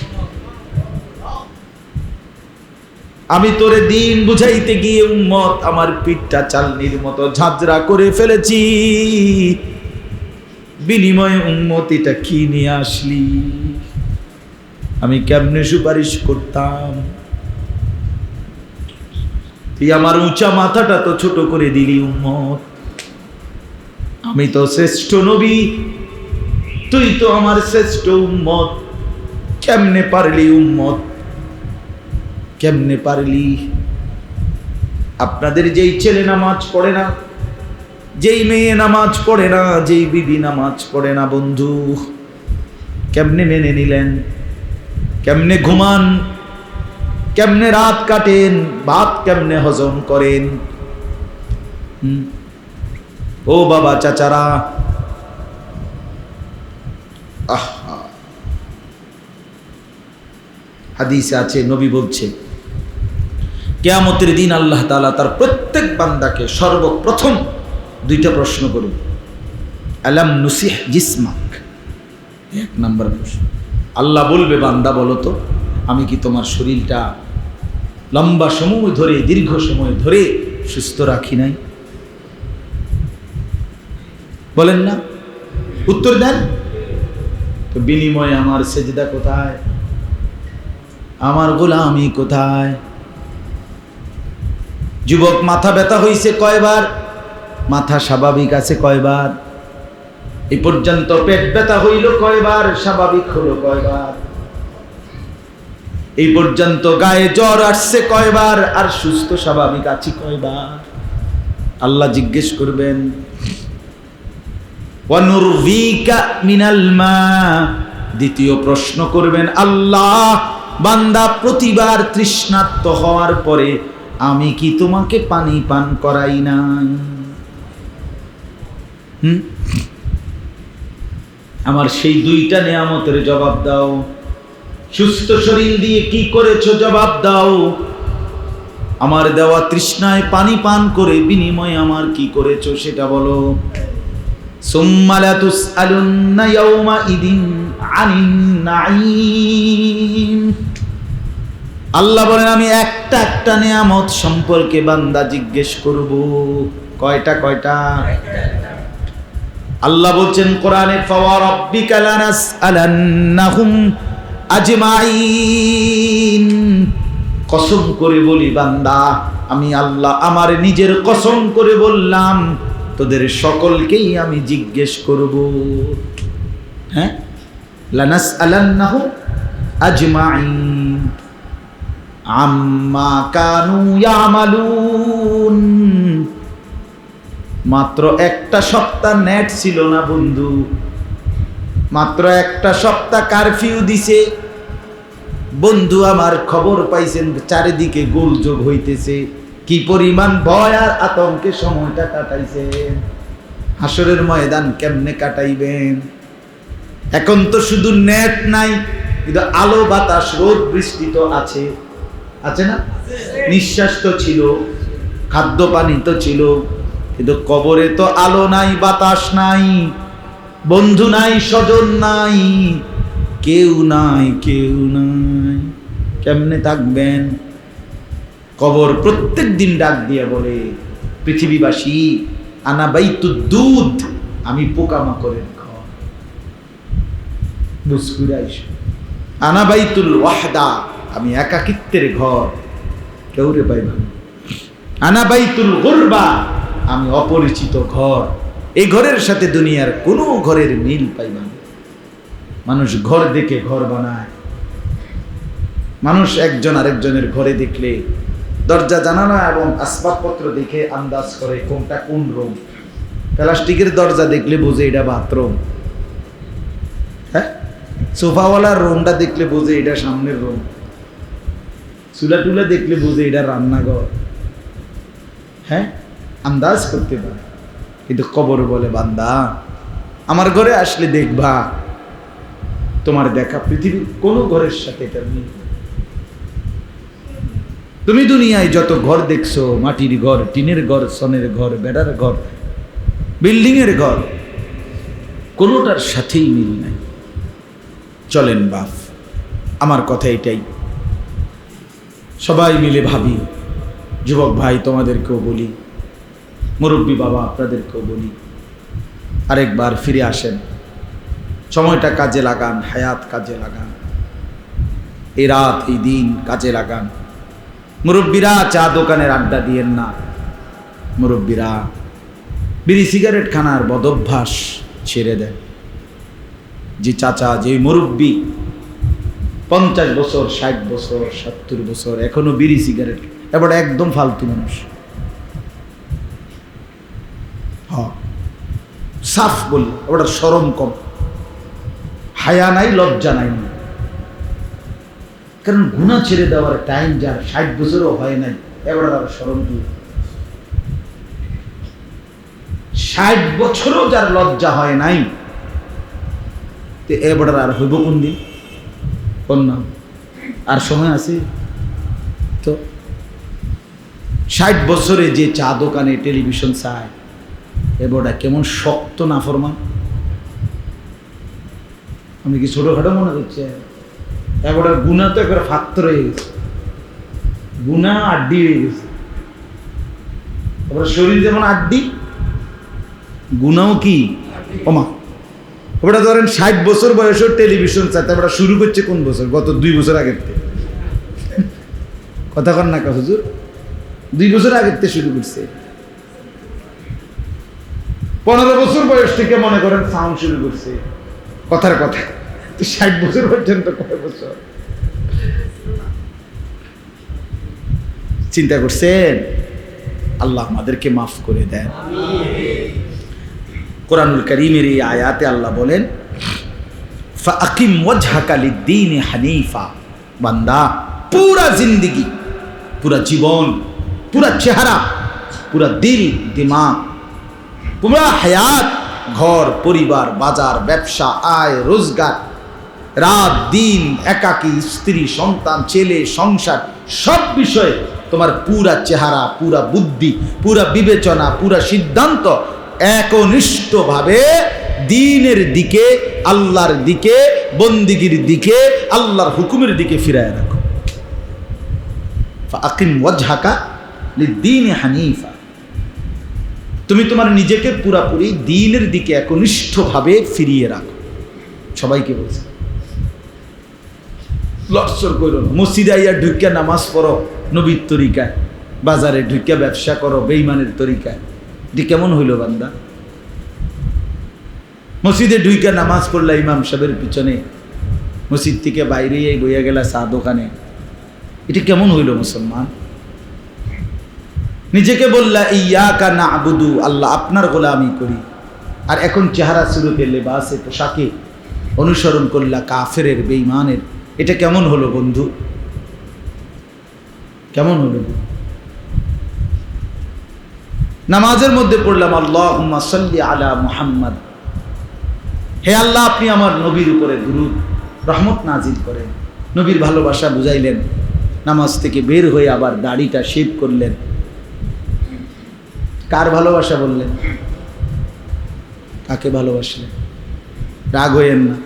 আমি তোরে দিন বুঝাইতে গিয়ে উম্মত আমার পিঠটা চালনির মতো ঝাঁঝরা করে ফেলেছি, বিনিময়ে উম্মত এটা কি নিয়ে আসলি? আমি কেমনে সুপারিশ করতাম? তুই আমার উঁচা মাথাটা তো ছোট করে দিলি উম্মত। আমি তো শ্রেষ্ঠ নবী, তুই তো আমার শ্রেষ্ঠ উম্মত, কেমনে পারলি উম্মত, কেমনে পারলি? আপনাদের যেই ছেলে নামাজ পড়ে না, যেই মেয়ে নামাজ পড়ে না, যেই বিবি নামাজ পড়ে না, বন্ধু কেমনে মেনে নিলেন? কেমনে ঘুমান? কেমনে রাত কাটেন? ভাত কেমনে হজম করেন? ও বাবা চাচারা, হাদিসে আছে, নবী বলছে কিয়ামতের দিন আল্লাহ তাআলা তার প্রত্যেক বান্দাকে সর্বপ্রথম 2টা প্রশ্ন করবে। আলাম নুসিহ জিসমাক, 1 নম্বর প্রশ্ন। আল্লাহ বলবে, বান্দা বলো তো আমি কি তোমার শরীরটা লম্বা সময় ধরে, দীর্ঘ সময় ধরে সুস্থ রাখি নাই? বলেন না, উত্তর দেন। তো বিনিময়ে আমার সেজদা কোথায়? আমার গোলামি কোথায়? যুবক মাথা ব্যথা হইছে কয়বার? মাথা স্বাভাবিক আছে কয়বার? এই পর্যন্ত পেট ব্যথা হইল কয়বার? স্বাভাবিক হলো কয়বার? এই পর্যন্ত গায়ে জ্বর আসছে কয়বার? আর সুস্থ স্বাভাবিক আছি কয়বার? আল্লাহ জিজ্ঞেস করবেন। ওয়ানুরভিকা মিনাল মা, দ্বিতীয় প্রশ্ন করবেন আল্লাহ, বান্দা প্রতিবার তৃষ্ণার্ত হওয়ার পরে আমি কি তোমাকে পানি পান করাই নাই? আমার সেই 2টা নিয়ামতের জবাব দাও। সুস্থ শরীর দিয়ে কি করেছো জবাব দাও। আমার দেওয়া তৃষ্ণায় পানি পান করে বিনিময়ে আমার কি করেছো সেটা বলো। সুম্মা লা তুসআলুন্না ইয়াওমাইদিন আনিন নাঈম। আল্লাহ বলেন আমি একটা একটা নিয়ামত সম্পর্কে বান্দা জিজ্ঞেস করব। কয়টা? আল্লাহ বলছেন কোরআনে, ফাওয়া রাব্বিকা লানাসআলান্নাহুম আজমাইন। কসম করে বলি বান্দা, আমি আল্লাহ আমার নিজের কসম করে বললাম, তোদের সকলকেই আমি জিজ্ঞেস করব। হ্যাঁ, লানাসআলান্নাহুম আজমাইন আম্মা কানু ইয়ামালুন। মাত্র একটা সপ্তাহ নেট ছিল না বন্ধু, মাত্র একটা সপ্তাহ কারফিউ দিছে। বন্ধু আমার খবর পাইছেন চারিদিকে গোলযোগ হইতেছে, কি পরিমাণ ভয় আর আতঙ্কে সময়টা কাটাইছেন। হাসরের ময়দান কেমনে কাটাইবেন? এখন তো শুধু নেট নাই, কিন্তু আলো বাতাস রোদ বৃষ্টি তো আছে, আছে না? নিঃশ্বাস তো ছিল, খাদ্য পানি তো ছিল, কিন্তু কবরে তো আলো নাই, বাতাস নাই, বন্ধু নাই, স্বজন নাই, কেউ নাই। কেমনে থাকবেন? কবর প্রত্যেক দিন ডাক দিয়ে বলে, পৃথিবীবাসী আনা বাইতুদ দুধ, আমি পোকামাকড়ের ঘর। বুঝকুরাইশ আনা বাইতুল ওয়াহদা, আমি একাকিত্বের ঘর, কেউ রে পাইবা। আনা বাইতুল গুরবা, আমি অপরিচিত ঘর। এই ঘরের সাথে দুনিয়ার কোনো ঘরের মিল পাইবা না। মানুষ ঘর দেখে ঘর বানায়, মানুষ একজন আরেকজনের ঘরে দেখলে দরজা জানালা এবং আসবাবপত্র দেখে আন্দাজ করে কোনটা কোন রুম। প্লাস্টিকের দরজা দেখলে বোঝে এটা বাথরুম, হ্যাঁ, সোফাওয়ালার রুমটা দেখলে বোঝে এটা সামনের রুম, চুলা টুলা দেখলে বোঝে এটা রান্নাঘর, হ্যাঁ, আন্দাজ করতে পারে। কিন্তু কবর বলে, বান্দা আমার ঘরে আসলে দেখবা তোমার দেখা পৃথিবীর কোনো ঘরের সাথে এটা মিল। তুমি দুনিয়ায় যত ঘর দেখছো, মাটির ঘর, টিনের ঘর, সনের ঘর, বেড়ার ঘর, বিল্ডিং এর ঘর, কোনোটার সাথেই মিল নাই। চলেন বাপ, আমার কথা এটাই, সবাই মিলে ভাবি। যুবক ভাই তোমাদেরকেও বলি, মুরব্বী বাবা আপনাদেরকেও বলি, আরেকবার ফিরে আসেন, সময়টা কাজে লাগান, হায়াত কাজে লাগান, এই রাত এই দিন কাজে লাগান। মুরব্বীরা চা দোকানের আড্ডা দিয়েন না, মুরব্বীরা বিড়ি সিগারেট খানার বদভ্যাস ছেড়ে দেন। যে চাচা, যে মুরব্বী 50 বছর, 60 বছর, 70 বছর এখনো বিড়ি সিগারেট, এবার একদম ফালতু মানুষ। হ্যাঁ, সাফ বলি, ওটা শরম কম, হায়া নাই, লজ্জা নাই। কারণ গুনাহ ছেড়ে দেওয়ার টাইম যার 60 বছরও হয় নাই, এবার আর শরম কি? 60 বছরও যার লজ্জা হয় নাই, তো এবার আর হইব কোন দিন? কোন না, আর সময় আছে তো। 60 বছরে যে চা দোকানে টেলিভিশন চায়, এবারটা কেমন শক্ত নাফরমান। আমি কি ছোটখাটো মনে করছি? এবার গুনাহ তো একবার ফাত্তর হয়ে গেছে, গুনাহ আড্ডি হয়ে গেছে। এবার শরীর যেমন আড্ডি, গুনাও কি ওমা। ওটা ধরেন 60 বছর বয়সের টেলিভিশন চাইতে ওটা শুরু করছে কোন বছর? গত 2 বছর আগের থেকে। কথা কন না কা হুজুর? 2 বছর আগের থেকে শুরু করছে। 15 বছর বয়স থেকে মনে করেন সাউন্ড শুরু করছে, কথার কথা। তো 60 বছর পর্যন্ত কয় বছর? চিন্তা করছেন? আল্লাহ আমাদেরকে মাফ করে দেন। কোরআনুল কারীমের এই আয়াতে আল্লাহ বলেন, ফাআকিম ওয়াজহাকা লিদ্দীনি হানিফা। বান্দা পুরা জিন্দেগি, পুরা জীবন, পুরা চেহারা, পুরা দিল দিমাগ, পুরা হায়াত, ঘর পরিবার, বাজার, ব্যবসা, আয় রোজগার, রাত দিন, একাকী, স্ত্রী সন্তান, ছেলে, সংসার, সব বিষয়ে তোমার পুরা চেহারা, পুরা বুদ্ধি, পুরা বিবেচনা, পুরা সিদ্ধান্ত একনিষ্ঠভাবে দ্বীনের দিকে, আল্লাহর দিকে, বন্দিগির দিকে, আল্লাহর হুকুমের দিকে ফিরায় রাখো। ফাআকিম ওয়াজহাকা লিদ্দীনি হানিফা। তুমি তোমার নিজেকে পুরাপুরি দ্বীনের দিকে একনিষ্ঠভাবে ফিরিয়ে রাখো। সবাইকে বলছে, লড়সড় করো না। মসজিদে আইয়া ঢুকিয়া নামাজ পড়ো নবীর তরিকায়, বাজারে ঢুকিয়া ব্যবসা করো বেঈমানের তরিকায়। এটি কেমন হইল বান্দা? মসজিদে ঢুকিয়া নামাজ পড়লা ইমাম সাহেবের পিছনে, মসজিদ থেকে বাইরে বইয়া গেলা চা দোকানে, এটি কেমন হইল মুসলমান? নিজেকে বললা ইয়াকা না'বুদু, আল্লাহ আপনার গোলামি করি, আর এখন চেহারা সুরতে, লেবাসে, পোশাকে অনুসরণ করলা কাফেরের, বেঈমানের। এটা কেমন হলো বন্ধু? কেমন হলো? নামাজের মধ্যে পড়লাম আল্লাহুম্মা সাল্লি আলা মুহাম্মদ, হে আল্লাহ আপনি আমার নবীর উপরে দুরূদ রহমত নাজিল করেন। নবীর ভালোবাসা বুঝাইলেন। নামাজ থেকে বের হয়ে আবার দাড়িটা শেভ করলেন। কার ভালোবাসা বললেন? কাকে ভালোবাসলেন? রাগ হইয়েন না।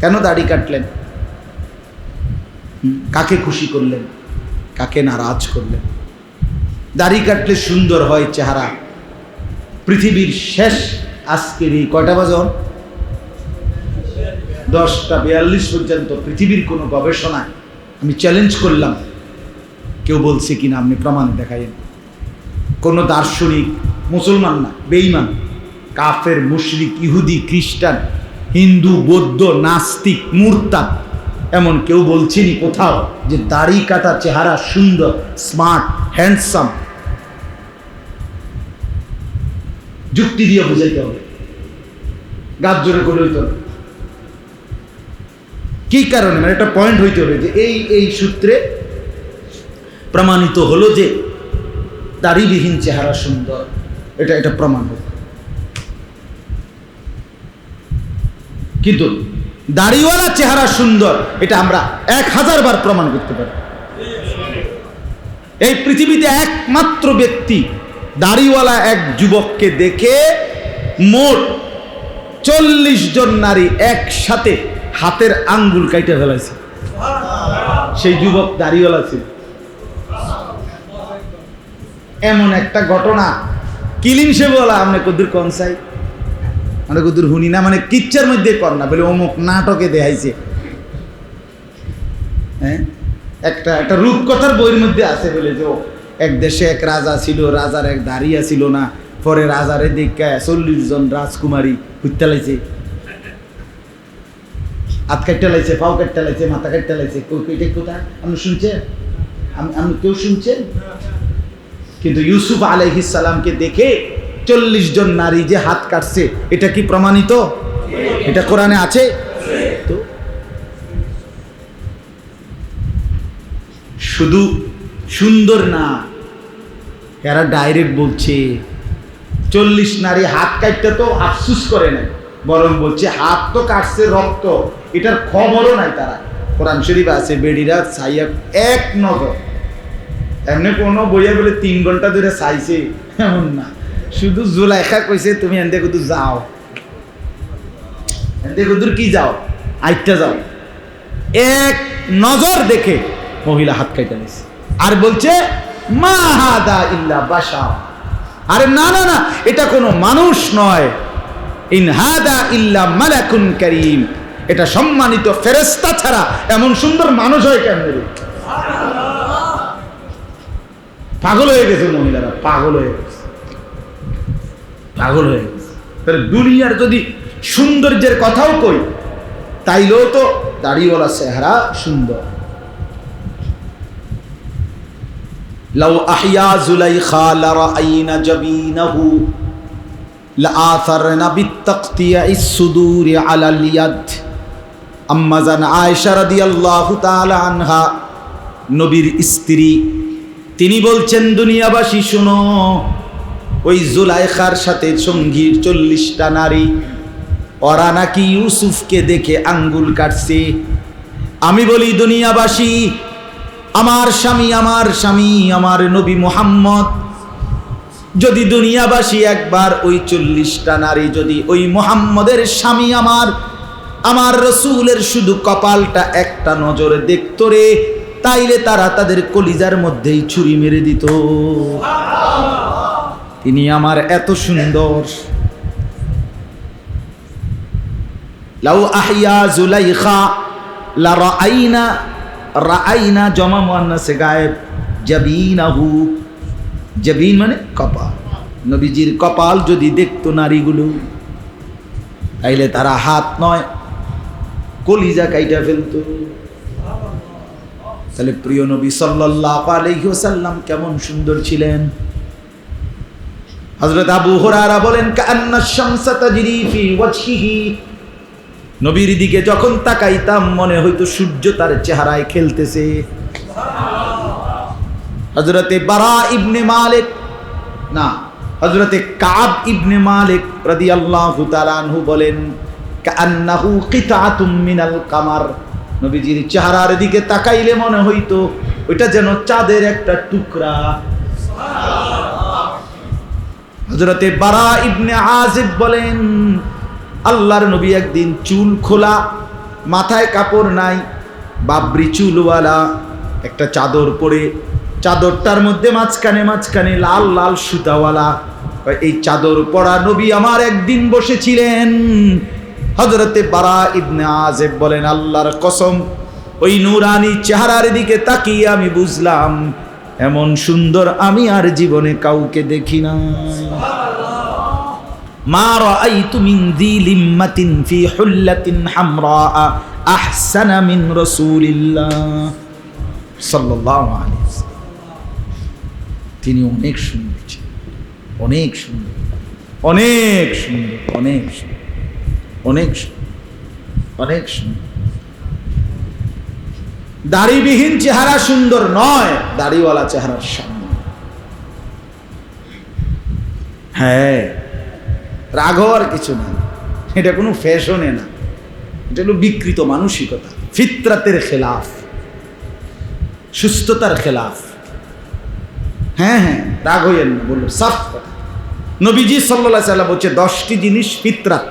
কেন দাড়ি কাটলেন? কাকে খুশি করলেন? কাকে নারাজ করলেন? দাড়ি কাটলে সুন্দর হয় চেহারা। পৃথিবীর শেষ আজকের এই কয়টা বাজন? 10:42 পর্যন্ত পৃথিবীর কোনো গবেষণায় আমি চ্যালেঞ্জ করলাম, কেউ বলছে কিনা আপনি প্রমাণ দেখাইন। কোনো দার্শনিক, মুসলমান না, বেঈমান, কাফের, মুশরিক, ইহুদি, খ্রিস্টান, হিন্দু, বৌদ্ধ, নাস্তিক, মুরতাদ, এমন কেউ বলছেনি কোথাও যে দাড়ি কাটা চেহারা সুন্দর, স্মার্ট, হ্যান্ডসাম। যুক্তি দিয়ে বুঝাইতে হবে, গাছ জোরে করে হইতে হবে। কি কারণে, মানে একটা পয়েন্ট হইতে হবে যে এই সূত্রে প্রমাণিত হলো যে দাড়িবিহীন চেহারা সুন্দর, এটা প্রমাণ হবে। কিন্তু দাড়িওয়ালা চেহারা সুন্দর, এটা আমরা 1000 বার প্রমাণ করতে পারি। এই পৃথিবীতে একমাত্র ব্যক্তি দাড়িওয়ালা এক যুবককে দেখে মোট 40 জন নারী একসাথে হাতের আঙ্গুল কাইটে ফেলাইছে। সেই যুবক দাড়িওয়ালা ছিল। এমন একটা ঘটনা কিলিং সে বলা, আমরা কদ্দুর কনসাই, আমরা কদ্দুর হুনি না, মানে কিচ্ছার মধ্যে কর না বলে অমুক নাটকে দেখাইছে। হ্যাঁ, একটা রূপকথার বইয়ের মধ্যে আছে বলে যে এক দেশে এক রাজা ছিল, রাজার এক দাঁড়িয়া ছিল না, পরে রাজারে দেখে 40 জন রাজকুমারী হত্যা লাইছে, হাত কাটতে লাইছে, পাও কাটতে লাইছে, মাথা কাটতে লাইছে। এটা কোথায় আপনি শুনছেন? আপনি কেউ শুনছেন? কিন্তু ইউসুফ আলাইহিস সালামকে দেখে 40 জন নারী যে হাত কাটছে, এটা কি প্রমাণিত? এটা কোরআনে আছে? তো শুধু সুন্দর না, এরা ডাইরেক্ট বলছে 40 নারী হাত কাটতে তো আফসুস করে নাই, বরং বলছে হাত তো কাটছে রক্ত, এটার খবরও নাই তারা। কোরআন শরীফ আছে বেডিরা ছাইয়া এক নজর, এমনি কোনো বইয়া বলে 3 ঘন্টা ধরে চাইছে এমন না। শুধু জুলাইখা কইছে তুমি এনতে কত যাও, এনতে কত কি যাও, আইটা যাও, এক নজর দেখে মহিলা হাত কাইটা নিছে। আর বলছে মা হাদা ইল্লা বাশার, আরে না না না, এটা কোনো মানুষ নয়, ইন হাদা ইল্লা মালাকুন কারীম, এটা সম্মানিত ফেরেশতা ছাড়া এমন সুন্দর মানুষ হয় কেমনে? পাগল হয়ে গেছে মহিলারা, পাগল হয়ে গেছে, পাগল হয়ে গেছে। তাহলে দুনিয়ার যদি সৌন্দর্যের কথাও কই, তাইলেও তো দাড়িওয়ালা চেহারা সুন্দর। লাউ আহইয়া যুলাইখা লারাআইনা জাবিনাহু লাআথারনা বিত্তাকতিয়াইস সুদুরি আলাল ইয়াদ। আম্মা জান আয়েশা রাদিয়াল্লাহু তাআলা আনহা, নবীর স্ত্রী, তিনি বলছেন দুনিয়াবাসী শুনো, ওই জুলাইখার সাথে সঙ্গী 40টা নারী, ওরা নাকি ইউসুফকে দেখে আঙ্গুল কাটছে। আমি বলি দুনিয়াবাসী, আমার স্বামী, আমার নবী মুহাম্মদ, যদি দুনিয়াবাসী একবার ওই 40টা নারী যদি ওই মুহাম্মদের স্বামী আমার রসুলের শুধু কপালটা একটা নজরে দেখতো রে, তাইলে তারা তাদের কলিজার মধ্যেই ছুরি মেরে দিত। তিনি আমার এত সুন্দর। লাউ আহইয়া যুলাইখা লারাআইনা জমা মুয়ান্নাসে গায়েব, জাবিনাহু, জাবিন মানে কপাল, নবীজির কপাল যদি দেখতো নারীগুলো, তাইলে তারা হাত নয় কলিজা কাইটা ফেলতো। তাহলে প্রিয় নবী সাল্লাল্লাহু আলাইহি ওয়াসাল্লাম কেমন সুন্দর ছিলেন। হযরত আবু হুরায়রা বলেন কাআন্না শামসা তাজরি ফি ওয়াজহিহি, নবীর দিকে যখন তাকাইতাম মনে হইতো সূর্য তার চেহারায় খেলতেছে। হযরতে বারা ইবনে মালিক না, হযরতে কাব ইবনে মালিক রাদিয়াল্লাহু তাআলা আনহু বলেন কাআন্নাহু কিতাতুম মিনাল কামার, নবীজির চেহারার দিকে তাকাইলে মনে হইতো ওইটা যেন চাঁদের একটা টুকরা। হযরতে বারা ইবনে আযিব বলেন আল্লাহর নবী একদিন চুল খোলা, মাথায় কাপড় নাই, বাবরি চুলওয়ালা একটা চাদর পরে, চাদরটার মধ্যে মাঝখানে লাল লাল সুতাওয়ালা, এই চাদর পরা নবী আমার একদিন বসেছিলেন। হযরতে বারা ইবনে আযিব বলেন আল্লাহর কসম, ওই নূরানি চেহারার দিকে তাকিয়ে আমি বুঝলাম এমন সুন্দর আমি আর জীবনে কাউকে দেখি না। মা রাআইতু মিন যী লিম্মাতিন ফি হুল্লাতিন হামরা আহসানা মিন রাসূলিল্লাহ সাল্লাল্লাহু আলাইহি ওয়াসাল্লাম। তিনি অনেক সুন্দর ছিলেন, অনেক সুন্দর, অনেক সুন্দর, অনেক সুন্দর, অনেক সুন্দর, অনেক সুন্দর। দাড়িবিহীন চেহারা সুন্দর নয়, দাড়িওয়ালা চেহারার সামনে। হ্যাঁ, রাগ হওয়ার কিছু না, এটা কোনো ফ্যাশনে না, এটা হলো বিকৃত মানসিকতা, ফিতরাতের খেলাফ, সুস্থতার খেলাফ। হ্যাঁ হ্যাঁ, রাগ হইয়েন না, বললো সাফ কথা। নবীজি সাল্লাল্লাহু আলাইহি ওয়াসাল্লাম বলছে 10টি জিনিস ফিতরাত,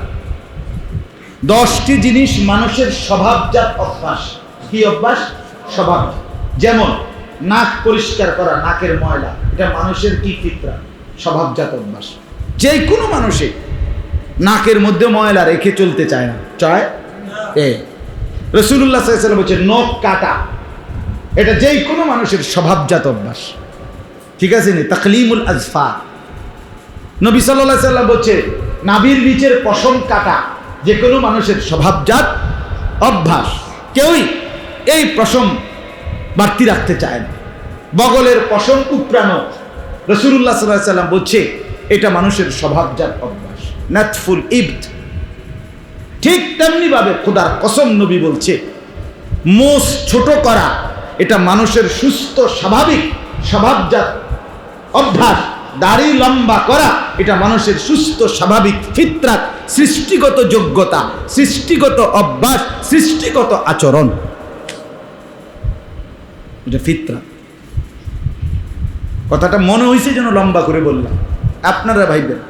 10টি জিনিস মানুষের স্বভাবজাত অভ্যাস। কি অভ্যাস? স্বভাব। যেমন নাক পরিষ্কার করা, নাকের ময়লা, এটা মানুষের কি ফিতরাত, স্বভাবজাত অভ্যাস। যে কোনো মানুষে নাকের মধ্যে ময়লা রেখে চলতে চায় না, চায়? রাসূলুল্লাহ সাল্লাল্লাহু আলাইহি ওয়াসাল্লাম বলছে নখ কাটা, এটা যে কোনো মানুষের স্বভাবজাত অভ্যাস। ঠিক আছে নি? তাকলিমুল আজফার। নবী সাল্লাল্লাহু আলাইহি ওয়াসাল্লাম বলছে নাভির নিচের পশম কাটা, যে কোনো মানুষের স্বভাবজাত অভ্যাস। কেউই এই পশম বাড়তি রাখতে চায় না। বগলের পশম উপড়ানো, রাসূলুল্লাহ সাল্লাল্লাহু আলাইহি ওয়াসাল্লাম বলছে এটা মানুষের স্বভাবজাত অভ্যাস। নাতফুল ইবত, ঠিক তেমনি ভাবে খোদার কসম নবী বলছে মোষ ছোট করা, এটা মানুষের সুস্থ স্বাভাবিক স্বভাবজাত অভ্যাস। দাড়ি লম্বা করা, এটা মানুষের সুস্থ স্বাভাবিক ফিতরাত, সৃষ্টিগত যোগ্যতা, সৃষ্টিগত অভ্যাস, সৃষ্টিগত আচরণ, এটা ফিতরাত। কথাটা মনে হয়েছে যেন লম্বা করে বললাম, আপনারা ভাইবেন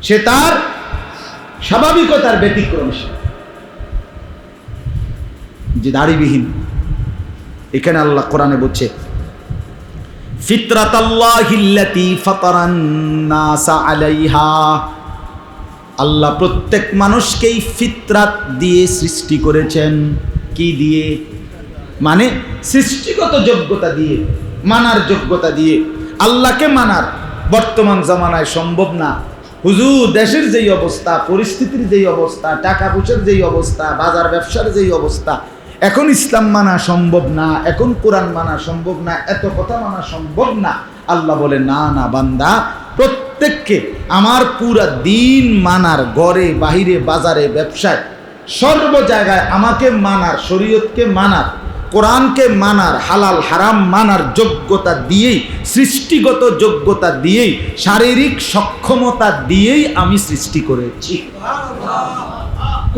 সে তার স্বাভাবিকতার ব্যতিক্রম। যে দাড়িবিহীন, এখানে আল্লাহ কোরআনে বলছে ফিতরাতাল্লাহিল্লাতী ফাতারান নাসা আলাইহা, আল্লাহ প্রত্যেক মানুষকেই ফিতরাত দিয়ে সৃষ্টি করেছেন। কি দিয়ে? মানে সৃষ্টিগত যোগ্যতা দিয়ে, মানার যোগ্যতা দিয়ে। আল্লাহকে মানার বর্তমান জামানায় সম্ভব না। হুজুর, দেশের যেই অবস্থা, পরিস্থিতির যেই অবস্থা, টাকা পয়সার যেই অবস্থা, বাজার ব্যবসার যেই অবস্থা, এখন ইসলাম মানা সম্ভব না, এখন কোরআন মানা সম্ভব না, এত কথা মানা সম্ভব না। আল্লাহ বলে না না বান্দা, প্রত্যেককে আমার পুরা দিন মানার, ঘরে বাহিরে বাজারে ব্যবসায় সর্ব জায়গায় আমাকে মানার, শরীয়তকে মানার, কোরআনকে মানার, হালাল হারাম মানার যোগ্যতা দিয়েই, সৃষ্টিগত যোগ্যতা দিয়েই, শারীরিক সক্ষমতা দিয়েই আমি সৃষ্টি করেছি।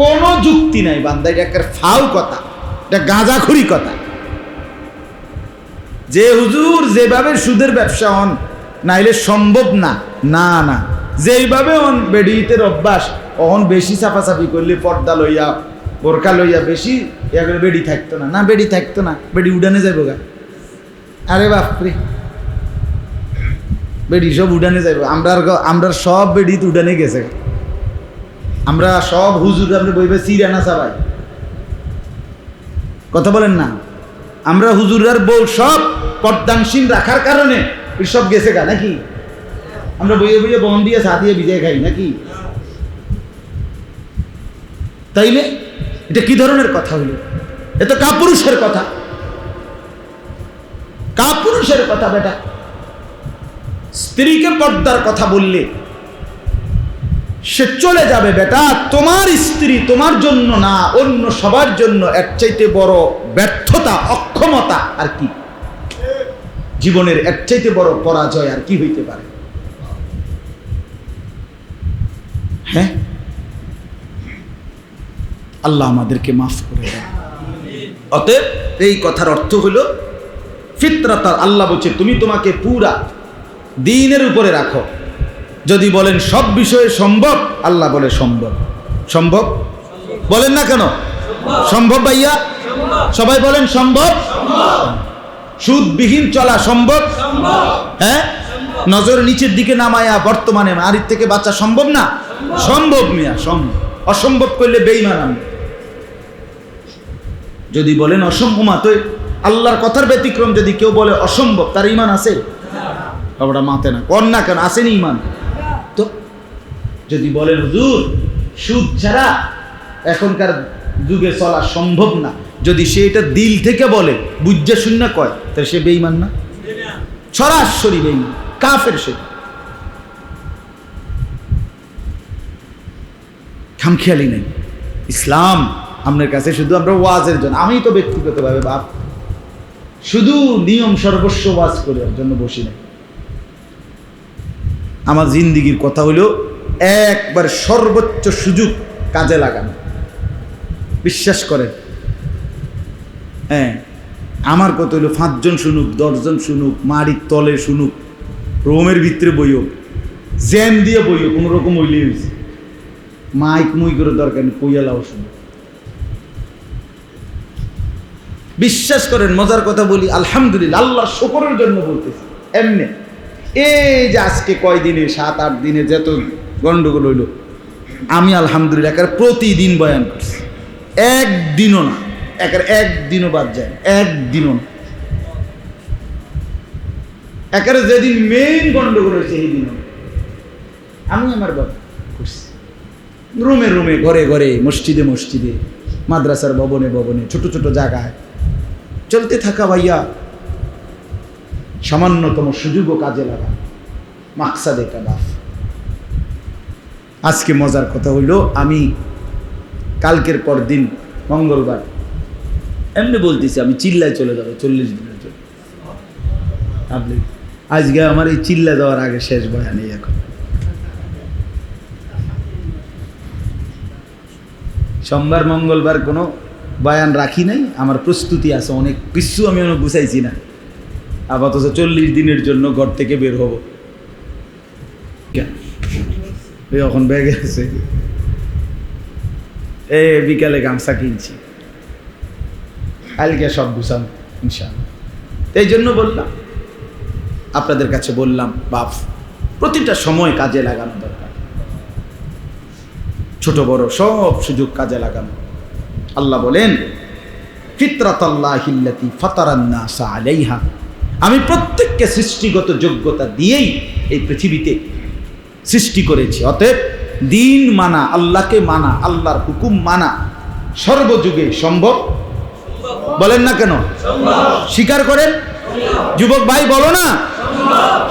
কোনো যুক্তি নাই বান্দা, এটা একটা ফাউ কথা, এটা গাঁজাখুরি কথা। যে হুজুর যেভাবে সুদের ব্যবসা হন নাইলে সম্ভব না, না না, যেইভাবে হন বেডিতের অভ্যাস, অহন বেশি চাপাচাপি করলে পর্দা লইয়া বোরকা লইয়া বেশি বেডি থাকতো না, না বেডি থাকতো না, বেডি উডানে যাইব গা। আরে বাপরে, বেডি সব উডানে যাইব। আমরা সব বেডি উডানে গেছে, আমরা সব হুজুর আপনি বইবে সিরানা চাবাই, কথা বলেন না। আমরা হুজুরার বউ সব পর্দানসীন রাখার কারণে সব গেছে গা নাকি? আমরা বইয়ে বইয়ে বন দিয়ে চা দিয়ে ভিজে খাই নাকি? তাইলে এটা কি ধরনের কথা হলো? এ তো কাপুরুষের কথা, কাপুরুষের কথা। বেটা, স্ত্রীকে পর্দার কথা বললে সে চলে যাবে। বেটা, তোমার স্ত্রী তোমার জন্য না, অন্য সবার জন্য এর চাইতে বড় ব্যর্থতা, অক্ষমতা আর কি? জীবনের এর চাইতে বড় পরাজয় আর কি হইতে পারে? হ্যাঁ, আল্লাহ আমাদেরকে মাফ করে দেন। অতএব এই কথার অর্থ হলো ফিতরাত। আল্লাহ বলছে তুমি তোমাকে পুরা দ্বীনের উপরে রাখো। যদি বলেন সব বিষয়ে সম্ভব, আল্লাহ বলে সম্ভব। সম্ভব বলেন না কেন? সম্ভব ভাইয়া, সবাই বলেন সম্ভব। সুদবিহীন চলা সম্ভব? হ্যাঁ, নজর নিচের দিকে নামায়া বর্তমানে নারীর থেকে বাঁচা সম্ভব না? সম্ভব মিয়া, সম্ভব। অসম্ভব করলে বেঈমান। যদি বলেন অসম্ভব, তো আল্লাহর কথার ব্যতিক্রম যদি কেউ বলে অসম্ভব, তার ঈমান আছে? ওটা মাতে না, কর না কেন, আসেনি ঈমান? তো যদি বলেন হুজুর সুদ ছাড়া এখনকার যুগে চলা সম্ভব না, যদি সে এটা দিল থেকে বলে, বুঝা শূন্য কয়, তাহলে সে বেঈমান না? সরাসরি বেঈমান, কাফের সে। খামখেয়ালি নেই। ইসলাম আপনার কাছে শুধু আমরা ওয়াজের জন্য, আমি তো ব্যক্তিগতভাবে বাপ শুধু নিয়ম সর্বস্ব ওয়াজ করার জন্য বসি না। আমার জিন্দিগির কথা হলো একবার সর্বোচ্চ সুযোগ কাজে লাগানো। বিশ্বাস করেন, হ্যাঁ, আমার কথা হলো 5 জন শুনুক, 10 জন শুনুক, মাড়ির তলে শুনুক, রোমের ভিতরে বইও, জ্যাম দিয়ে বইও, কোনো রকম হইলে হয়েছে, মাইক মুই করে দরকার নেই, কইয়ালাও শুনুক। বিশ্বাস করেন, মজার কথা বলি, আলহামদুলিল্লাহ, আল্লাহর শুকরের জন্য বলতেছি। এমনি এই যে আজকে কয়দিনে 7-8 দিনে যত গন্ডগোল হইল, আমি আলহামদুলিল্লাহ একের প্রতিদিন বয়ান করছি, একদিনও না, একদিনও বাদ যায়, একদিনও না। একের যেদিন মেইন গন্ডগোল হয়েছে সেই দিনও আমি আমার বাবা করছি, রুমে রুমে, ঘরে ঘরে, মসজিদে মসজিদে, মাদ্রাসার ভবনে ভবনে, ছোট ছোট জায়গায় চলতে থাকা। ভাইয়া সামান্যতম সুযোগও কাজে লাগা, মাকসাদ এটা বাপ। আজকে মজার কথা হইল, আমি কালকের পর দিন মঙ্গলবার এমনি বলতেছি, আমি চিল্লায় চলে যাবো 40 দিনের জন্য। আজকে আমার এই চিল্লা দেওয়ার আগে শেষ বয়ানই। এখন সোমবার মঙ্গলবার কোনো বয়ান রাখি নাই, আমার প্রস্তুতি আছে অনেক কিছু, আমি অনেক গুছাইছি না। আপাতত 40 দিনের জন্য ঘর থেকে বের হব। এখন ব্যাগে আছে, বিকালে গামছা কিনছি, কালকে সব গুছাম ইনশাআল্লাহ। এই জন্য বললাম, আপনাদের কাছে বললাম, বাপ প্রতিটা সময় কাজে লাগানো দরকার, ছোট বড় সব সুযোগ কাজে লাগানো। আল্লাহ বলেন, ফিতরাতাল্লাহিল্লাতী ফাতারান নাসা আলাইহা, আমি প্রত্যেককে সৃষ্টিগত যোগ্যতা দিয়েই এই পৃথিবীতে সৃষ্টি করেছি। অতএব দিন মানা, আল্লাহকে মানা, আল্লাহর হুকুম মানা সর্বযুগে সম্ভব। বলেন না কেন? স্বীকার করেন যুবক ভাই, বলো না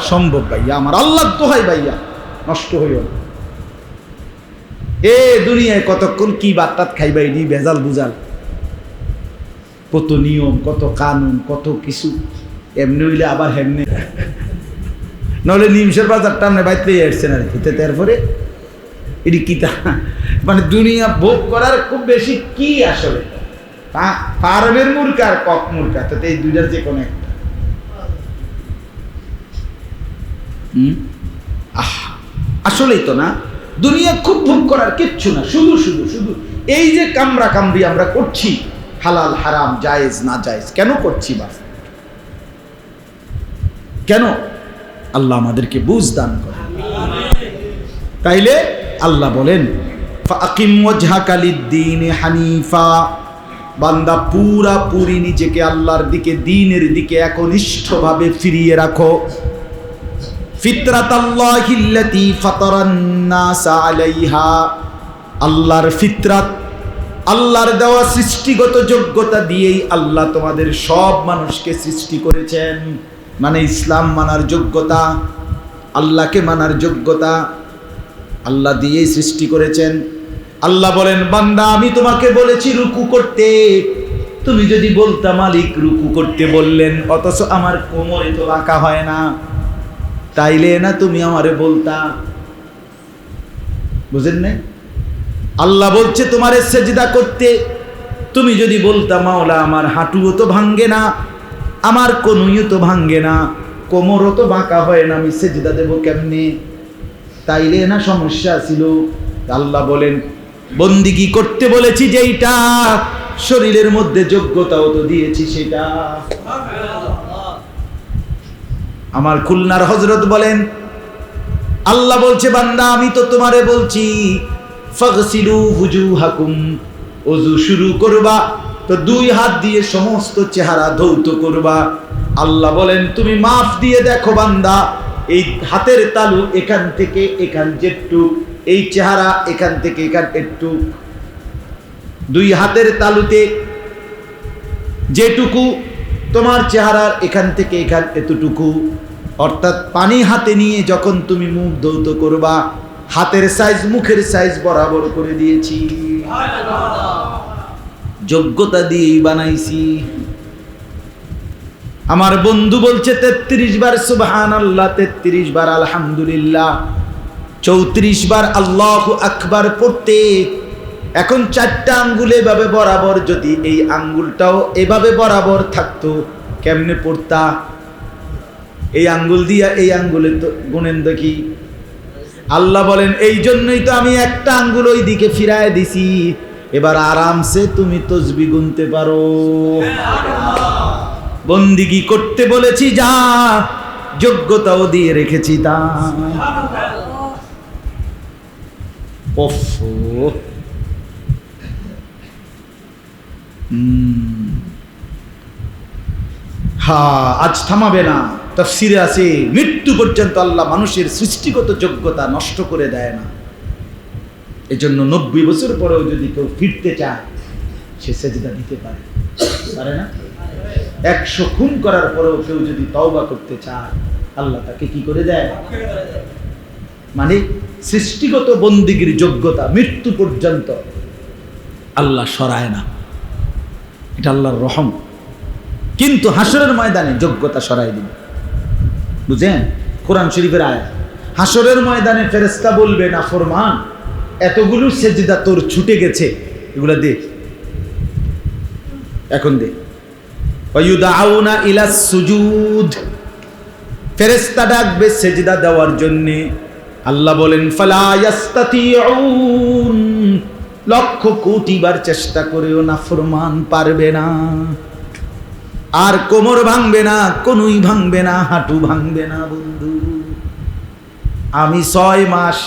সম্ভব। ভাইয়া আমার, আল্লাহর দোহাই ভাইয়া, নষ্ট হইও না। এ দুনিয়ায় কতক্ষণ কি বাত্তাত খাইবা, এটি ভেজাল বুঝাল, কত নিয়ম, কত কানুন, কত কিছু, এমনি হইলে আবার হেমনি, নইলে নিমসের বাজারটা আপনি বাইতে আসছেন আর কি। তারপরে এটি কি, মানে দুনিয়া ভোগ করার খুব বেশি কি আসলে, ফার্মের মুরগা আর কক মুরগা, তাতে এই দুইটার যে কোনো একটা। আসলেই তো না, দুনিয়া খুব ভোগ করার কিচ্ছু না, শুধু শুধু শুধু এই যে কামরা কামড়ি আমরা করছি, হালাল হারাম জায়েজ না জায়েজ কেন করছি? বাস কেন? আল্লাহ আমাদেরকে বুঝ দান করে। তাইলে আল্লাহ বলেন, ফাকিম ওয়াজহাকা লিদ-দীনি হানিফা, বান্দা পুরাপুরি নিজেকে আল্লাহর দিকে, দ্বীনের দিকে একনিষ্ঠভাবে ফিরিয়ে রাখো। ফিতরাতাল্লাহিল্লাতী ফাতারান নাসা আলাইহা, আল্লাহর ফিতরাত, আল্লাহর দেওয়া সৃষ্টিগত যোগ্যতা দিয়েই আল্লাহ তোমাদের সব মানুষকে সৃষ্টি করেছেন। মানে ইসলাম মানার যোগ্যতা, আল্লাহকে মানার যোগ্যতা আল্লাহ দিয়েই সৃষ্টি করেছেন। আল্লাহ বলেন, বান্দা আমি তোমাকে বলেছি রুকু করতে, তুমি যদি বলতা মালিক রুকু করতে বললেন, অথচ আমার কোমরে তো রাখা হয় না, তাইলে না তুমি আমারে বলতা। বুঝেন নাই? আল্লাহ বলছে তোমারে সেজদা করতে, তুমি যদি বলতা মাওলা আমার হাঁটুও তো ভাঙ্গে না, আমার কনুইও তো ভাঙ্গে না, কোমরও তো বাঁকা হয় না, আমি সেজদা দেব কেমনে? তাইলে না সমস্যা ছিল। আল্লাহ বলেন, বন্দিগি করতে বলেছি যেইটা, শরীরের মধ্যে যোগ্যতাও তো দিয়েছি সেটা। আমার খুলনার হযরত বলেন, আল্লাহ বলছে, বান্দা আমি তো তোমারে বলছি ফাগসিলু ওযুহাকুম, ওযু শুরু করবা তো দুই হাত দিয়ে সমস্ত চেহারা ধৌত করবা। আল্লাহ বলেন তুমি মাফ দিয়ে দেখো বান্দা, এই হাতের তালু এখান থেকে এখান যেটুক, এই চেহারা এখান থেকে এখান একটু, দুই হাতের তালুতে যেটুকু তোমার চেহারার এখান থেকে এখান এতটুকু, অর্থাৎ পানি হাতে নিয়ে যখন তুমি মুখ ধৌত করবা, হাতের সাইজ মুখের সাইজ বরাবর করে দিয়েছি, যোগ্যতা দিয়েই বানাইছি। আমার বন্ধু বলছে 33 বার সুবহানাল্লাহ, 33 বার আলহামদুলিল্লাহ, 34 বার আল্লাহু আকবার পড়তে। এখন 4টা আঙ্গুল এভাবে বরাবর, যদি এই আঙ্গুলটাও এভাবে বরাবর থাকতো কেমনে পড়তা? এই আঙ্গুল দিয়া এই আঙ্গুলে তো গুনেন দেখি। আল্লাহ বলেন এই জন্যই তো আমি একটা আঙ্গুল ওই দিকে ফিরায় দিছি, এবার আরামসে তুমি তসবিহ গুনতে পারো। বন্দিগি করতে বলেছি যা, যোগ্যতাও দিয়ে রেখেছি তা। আজ থামাবে না। তাফসীরে আছে মৃত্যু পর্যন্ত আল্লাহ মানুষের সৃষ্টিগত যোগ্যতা নষ্ট করে দেয় না। এজন্য 90 বছর পরেও যদি কেউ ফিরতে চায়, সে সেজদা দিতে পারে, পারে না? 100 খুন করার পরেও কেউ যদি তওবা করতে চায়, আল্লাহ তাকে কি করে দেয়? মানে সৃষ্টিগত বন্দিগির যোগ্যতা মৃত্যু পর্যন্ত আল্লাহ সরায় না, এটা আল্লাহর রহম। কিন্তু হাসরের ময়দানে যোগ্যতা সরাই দিন, বুঝেন? কোরআন শরীফের আয়াত। হাসরের ময়দানে ফেরেশতা বলবে না ফরমান, এতগুলো সেজদা তোর ছুটে গেছে, এগুলা দে, এখন দে। ওয়ায়ুদাউনা ইলাস সুজুদ, ফেরেশতা ডাকবে সেজদা দেওয়ার জন্য। আল্লাহ বলেন ফালা ইয়াস্তাতিউন, লক্ষ কোটি বার চেষ্টা করেও না ফরমান পারবে না। আর কোমর ভাঙবে না, কোনুই ভাঙবে না, হাঁটু ভাঙবে না। বন্ধু, আমি 6 মাস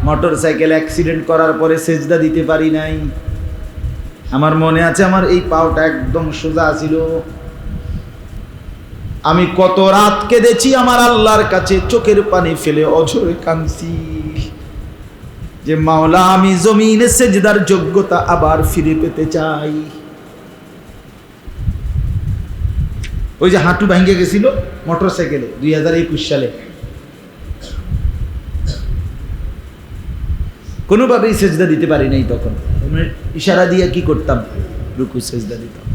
মোটরসাইকেল অ্যাক্সিডেন্ট করার পরে সেজদা দিতে পারি নাই। আমার মনে আছে আমার এই পাওটা একদম সোজা ছিল। আমি কত রাত কেঁদেছি আমার আল্লাহর কাছে, চোখের পানি ফেলে অঝরে কাঁদছি যে মাওলা আমি জমিনে সেজদার যোগ্যতা আবার ফিরে পেতে চাই। ওই যে হাঁটু ভাঙ্গে গেছিল মোটরসাইকেলে 2021 সালে, কোনোভাবেই সেজদা দিতে পারি নাই। তখন ইশারা দিয়ে কি করতাম? রুকু সেজদা দিতাম।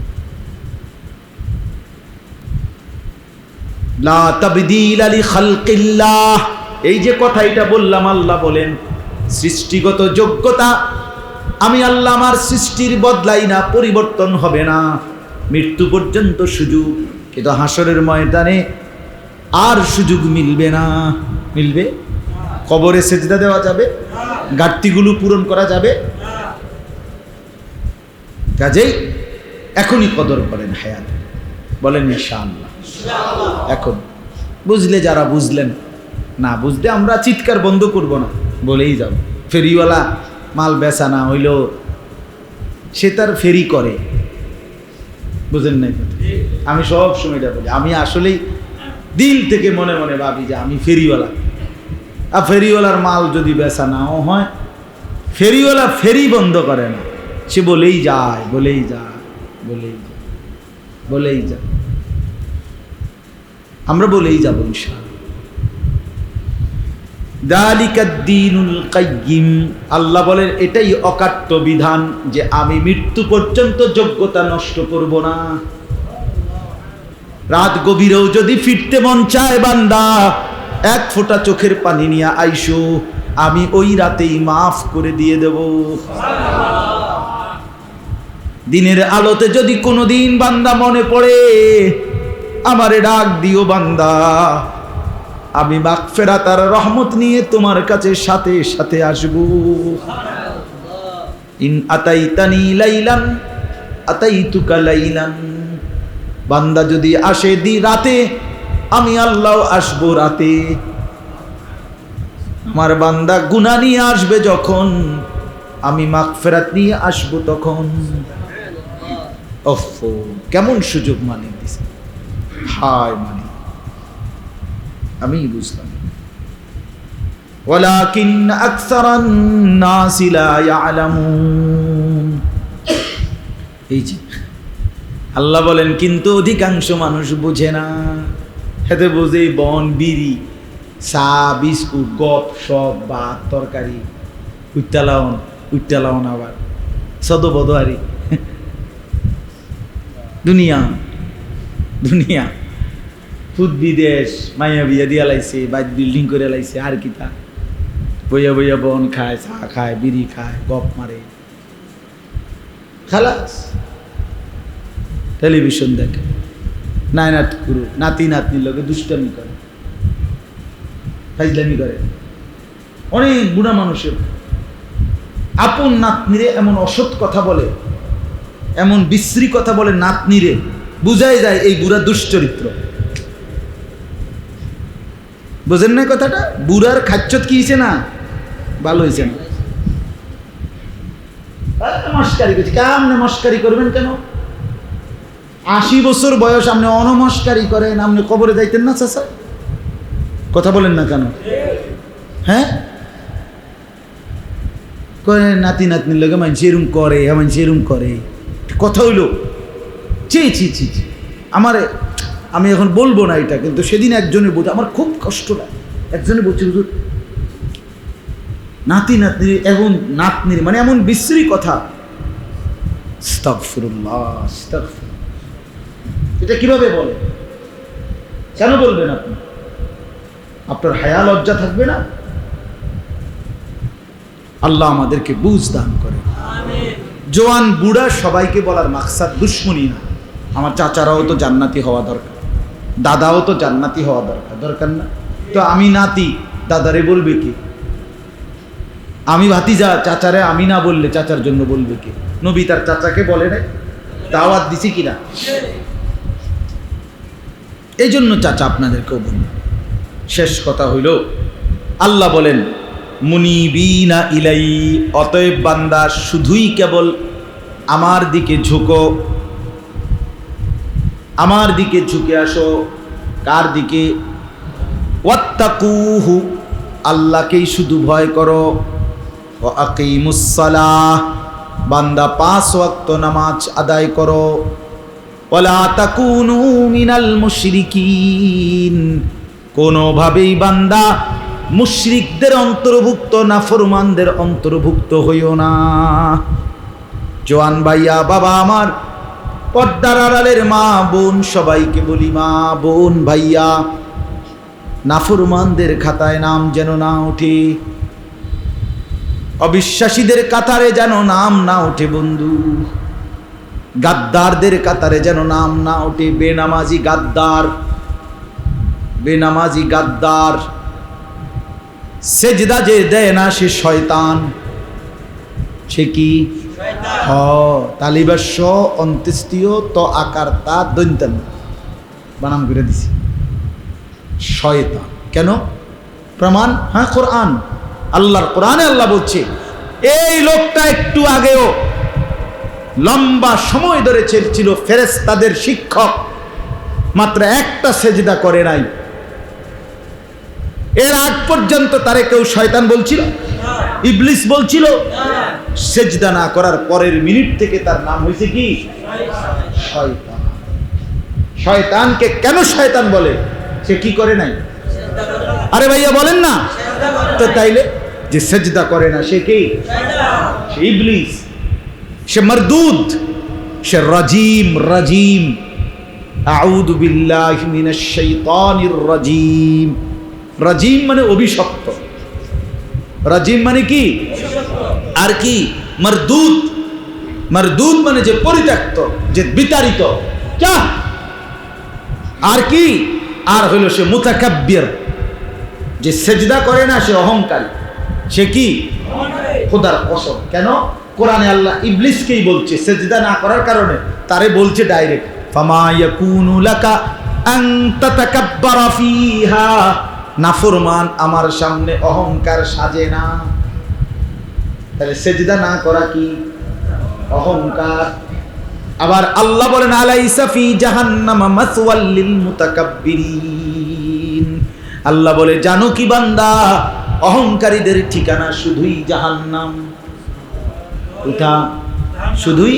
লা তাবদীলা লিখালকিল্লাহ, এই যে কথা এটা বললাম, আল্লাহ বলেন সৃষ্টিগত যোগ্যতা আমি আল্লাহ আমার সৃষ্টির বদলাই না, পরিবর্তন হবে না, মৃত্যু পর্যন্ত সুযোগ। কিন্তু হাসরের ময়দানে আর সুযোগ মিলবে না। মিলবে? কবরে সেজদা দেওয়া যাবে? ঘাটতিগুলো পূরণ করা যাবে? কাজেই এখনই কদর করেন হায়াত, বলেন ইনশাআল্লাহ। এখন বুঝলে যারা বুঝলেন, না বুঝলে আমরা চিৎকার বন্ধ করব না, বলেই যাব। ফেরিওয়ালা মাল বেচা না হইল, সে তার ফেরি করে, বুঝেন নাই? আমি সব সময় এটা বলি, আমি আসলেই দিল থেকে মনে মনে ভাবি যে আমি ফেরিওয়ালা। আর ফেরিওয়ালার মাল যদি বেচা নাও হয়, ফেরিওয়ালা ফেরি বন্ধ করে না, সে বলেই যায়, বলেই যায়, বলেই যায়, বলেই যায়। আমরা বলেই যাব ইনশাআল্লাহ। দালিকাদ্দীনুল কাইয়্যিম, আল্লাহ বলেন এটাই অকাট্য বিধান যে আমি মৃত্যু পর্যন্ত যোগ্যতা নষ্ট করব না। রাত গভীরেও যদি ফিরতে মন চায় বান্দা, 1 ফোঁটা চোখের পানি নিয়ে আইসো, আমি ওই রাতেই মাফ করে দিয়ে দেব। দিনের আলোতে যদি কোনোদিন বান্দা মনে পড়ে, আমারে ডাক দিও বান্দা, আমি মাগফিরাত আর রহমত নিয়ে তোমার কাছে সাথে সাথে আসব। ইন আতাইতানি লাইলান আতাইতুকা লাইলান, বান্দা যদি আসে রাতে, আমি আল্লাহ আসবো রাতে। আমার বান্দা গুনাহ নিয়ে আসবে যখন, আমি মাগফিরাত নিয়ে আসবো তখন। ওফ, কেমন সুযোগ মালিক দিছে, হায় মালিক, আমি বুঝলাম। ওয়ালাকিন আকসারান নাসি লা ইয়ালামুন। এই যে আল্লাহ বলেন কিন্তু অধিকাংশ মানুষ বুঝে না। হেতে বোঝে বন, বিড়ি, চা, বিস্কুট, গপ সব, ভাত, তরকারি, উইটালাওন আবার সদবদোয়ারি, দুনিয়া দুনিয়া, ফুদ বিদেশ, মাইয়া বিয়া দিয়া লাইছে, বাইক বিল্ডিং করে লাইছে, আর কি তা বইয়া বইয়া বন খায়, চা খায়, বিড়ি খায়, গপ মারে, খালাস। টেলিভিশন দেখে, নায়নাত গুরু, নাতি নাতনির লোকে দুষ্টামি করে, ফাইজলামি করে। অনেক বুড়া মানুষের আপন নাতনিরে এমন অসৎ কথা বলে, এমন বিশ্রী কথা বলে নাতনিরে, বুঝাই যায় এই বুড়া দুশ্চরিত্র। বোঝেন না কথাটা? বুড়ার খাচ্চত কি হয়েছে না, ভালো হয়েছে না, মস্কারি করছে। কেমনে মস্কারি করবেন কেন? 80 বছর বয়স, আপনি অনমস্কারি করেন, আপনি কবরে যাইতেন না চাচা? কথা বলেন না কেন? হ্যাঁ, করে নাতি নাতনির লোকে মানুষ এরম করে, মানুষ এরম করে, কথা হইল চি চি চি। আমি এখন বলবো না এটা, কিন্তু সেদিন একজনে বলছে, আমার খুব কষ্ট লাগে। একজনে বলছে, হুজুর নাতি নাতনির এখন নাতনির মানে এমন বিশ্রী কথা, আস্তাগফিরুল্লাহ আস্তাগফিরুল্লাহ। এটা কিভাবে বলে? কেন বলবেন আপনি? আপনার হায়া লজ্জা থাকবে না? আল্লাহ আমাদেরকে বুঝ দান করে। জওয়ান বুড়া সবাইকে বলার মাকসাদ দুশ্মনী না। আমার চাচারাও তো জান্নাতি হওয়া দরকার, দাদাও তো জান্নাতি হওয়া দরকার না? তো আমি নাতি, দাদারে বলবে কি? আমি ভাতিজা, চাচারে আমি না বললে চাচার জন্য বলবে কি? নবী তার চাচাকে বলে নাই, দাওয়াত দিছি কিনা? এই জন্য চাচা আপনাদেরকেও বলুন। শেষ কথা হইল, আল্লাহ বলেন মুনিবিনা ইলাই, অতএব বান্দা শুধুই কেবল আমার দিকে ঝুঁকো, আমার দিকে ঝুঁকে আসো। কার দিকে? ওয়াত্তাকুহু, আল্লাহকেই শুধু ভয় করো। ওয়া আকিমুস সালাহ, বান্দা 5 ওয়াক্ত নামাজ আদায় করো। ওয়ালা তাকুনু মিনাল মুশরিকিন, কোনোভাবেই বান্দা মুশরিকদের অন্তর্ভুক্ত, নাফরমানদের অন্তর্ভুক্ত হইও না। জওয়ান ভাইয়া, বাবা আমার, পর্দার আড়ালের মা বোন, সবাইকে বলি, মা বোন ভাইয়া, নাফরমানদের খাতায় নাম যেন না ওঠে, অবিশ্বাসীদের কাতারে যেন নাম না ওঠে বন্ধু, গাদ্দারদের কাতারে যেন নাম না ওঠে। বেনামাজি গাদ্দার, বেনামাজি গাদ্দার, সেজদা যে দেয় না সে শয়তান। সে কি? তালিবাস্য অন্ত্যেষ্টিয় ত আকার তা দৈন্তান বানাম করে দিছি, শয়তান। কেন? প্রমাণ? হ্যাঁ, কোরআন, আল্লাহর কোরআনে আল্লাহ বলছে, এই লোকটা একটু আগেও লম্বা সময় ধরে ছিল ফেরেশতাদের শিক্ষক, মাত্র একটা সেজদা করে নাই। এর আগ পর্যন্ত তারে কেউ শয়তান বলছিল? ইবলিস বলছিল? সেজদা না করার পরের মিনিট থেকে তার নাম হয়েছে কি? শয়তান। শয়তানকে কেন শয়তান বলে? সে কি করে নাই? আরে ভাইয়া বলেন না তো, তাইলে যে সেজদা করে না সে কি? সে ইবলিস, সে মরদুদ, সে রাজিম। রাজিম, আউযু বিল্লাহি মিনাশ শাইতানির রাজিম। রাজিম মানে অভিশপ্ত। রাজিম মানে কি? আর কি? মরদুদ। মরদুদ মানে যে পরিত্যক্ত, যে বিতাড়িত। क्या? আর কি? আর হইল সে মুতাকাব্বির, যে সেজদা করে না সে অহংকারী। সে কি? খোদার কসম। কেন? কোরআনে আল্লাহ ইবলিসকেই বলছে সেজদা না করার কারণে, তারে বলছে ডাইরেক্ট, ফামা ইয়াকুনু লাকা আন তাতাকাব্বারা ফিহা, নাফরমান আমার সামনে অহংকার সাজে না। তাহলে সেজদা না করা কি? অহংকার। আবার আল্লাহ বলেন আলাইসা ফি জাহান্নামা মাসওয়াল লিল মুতাকাব্বিরিন, আল্লাহ বলে জানো কি বান্দা, অহংকারীদের ঠিকানা শুধুই জাহান্নাম। এটা শুধুই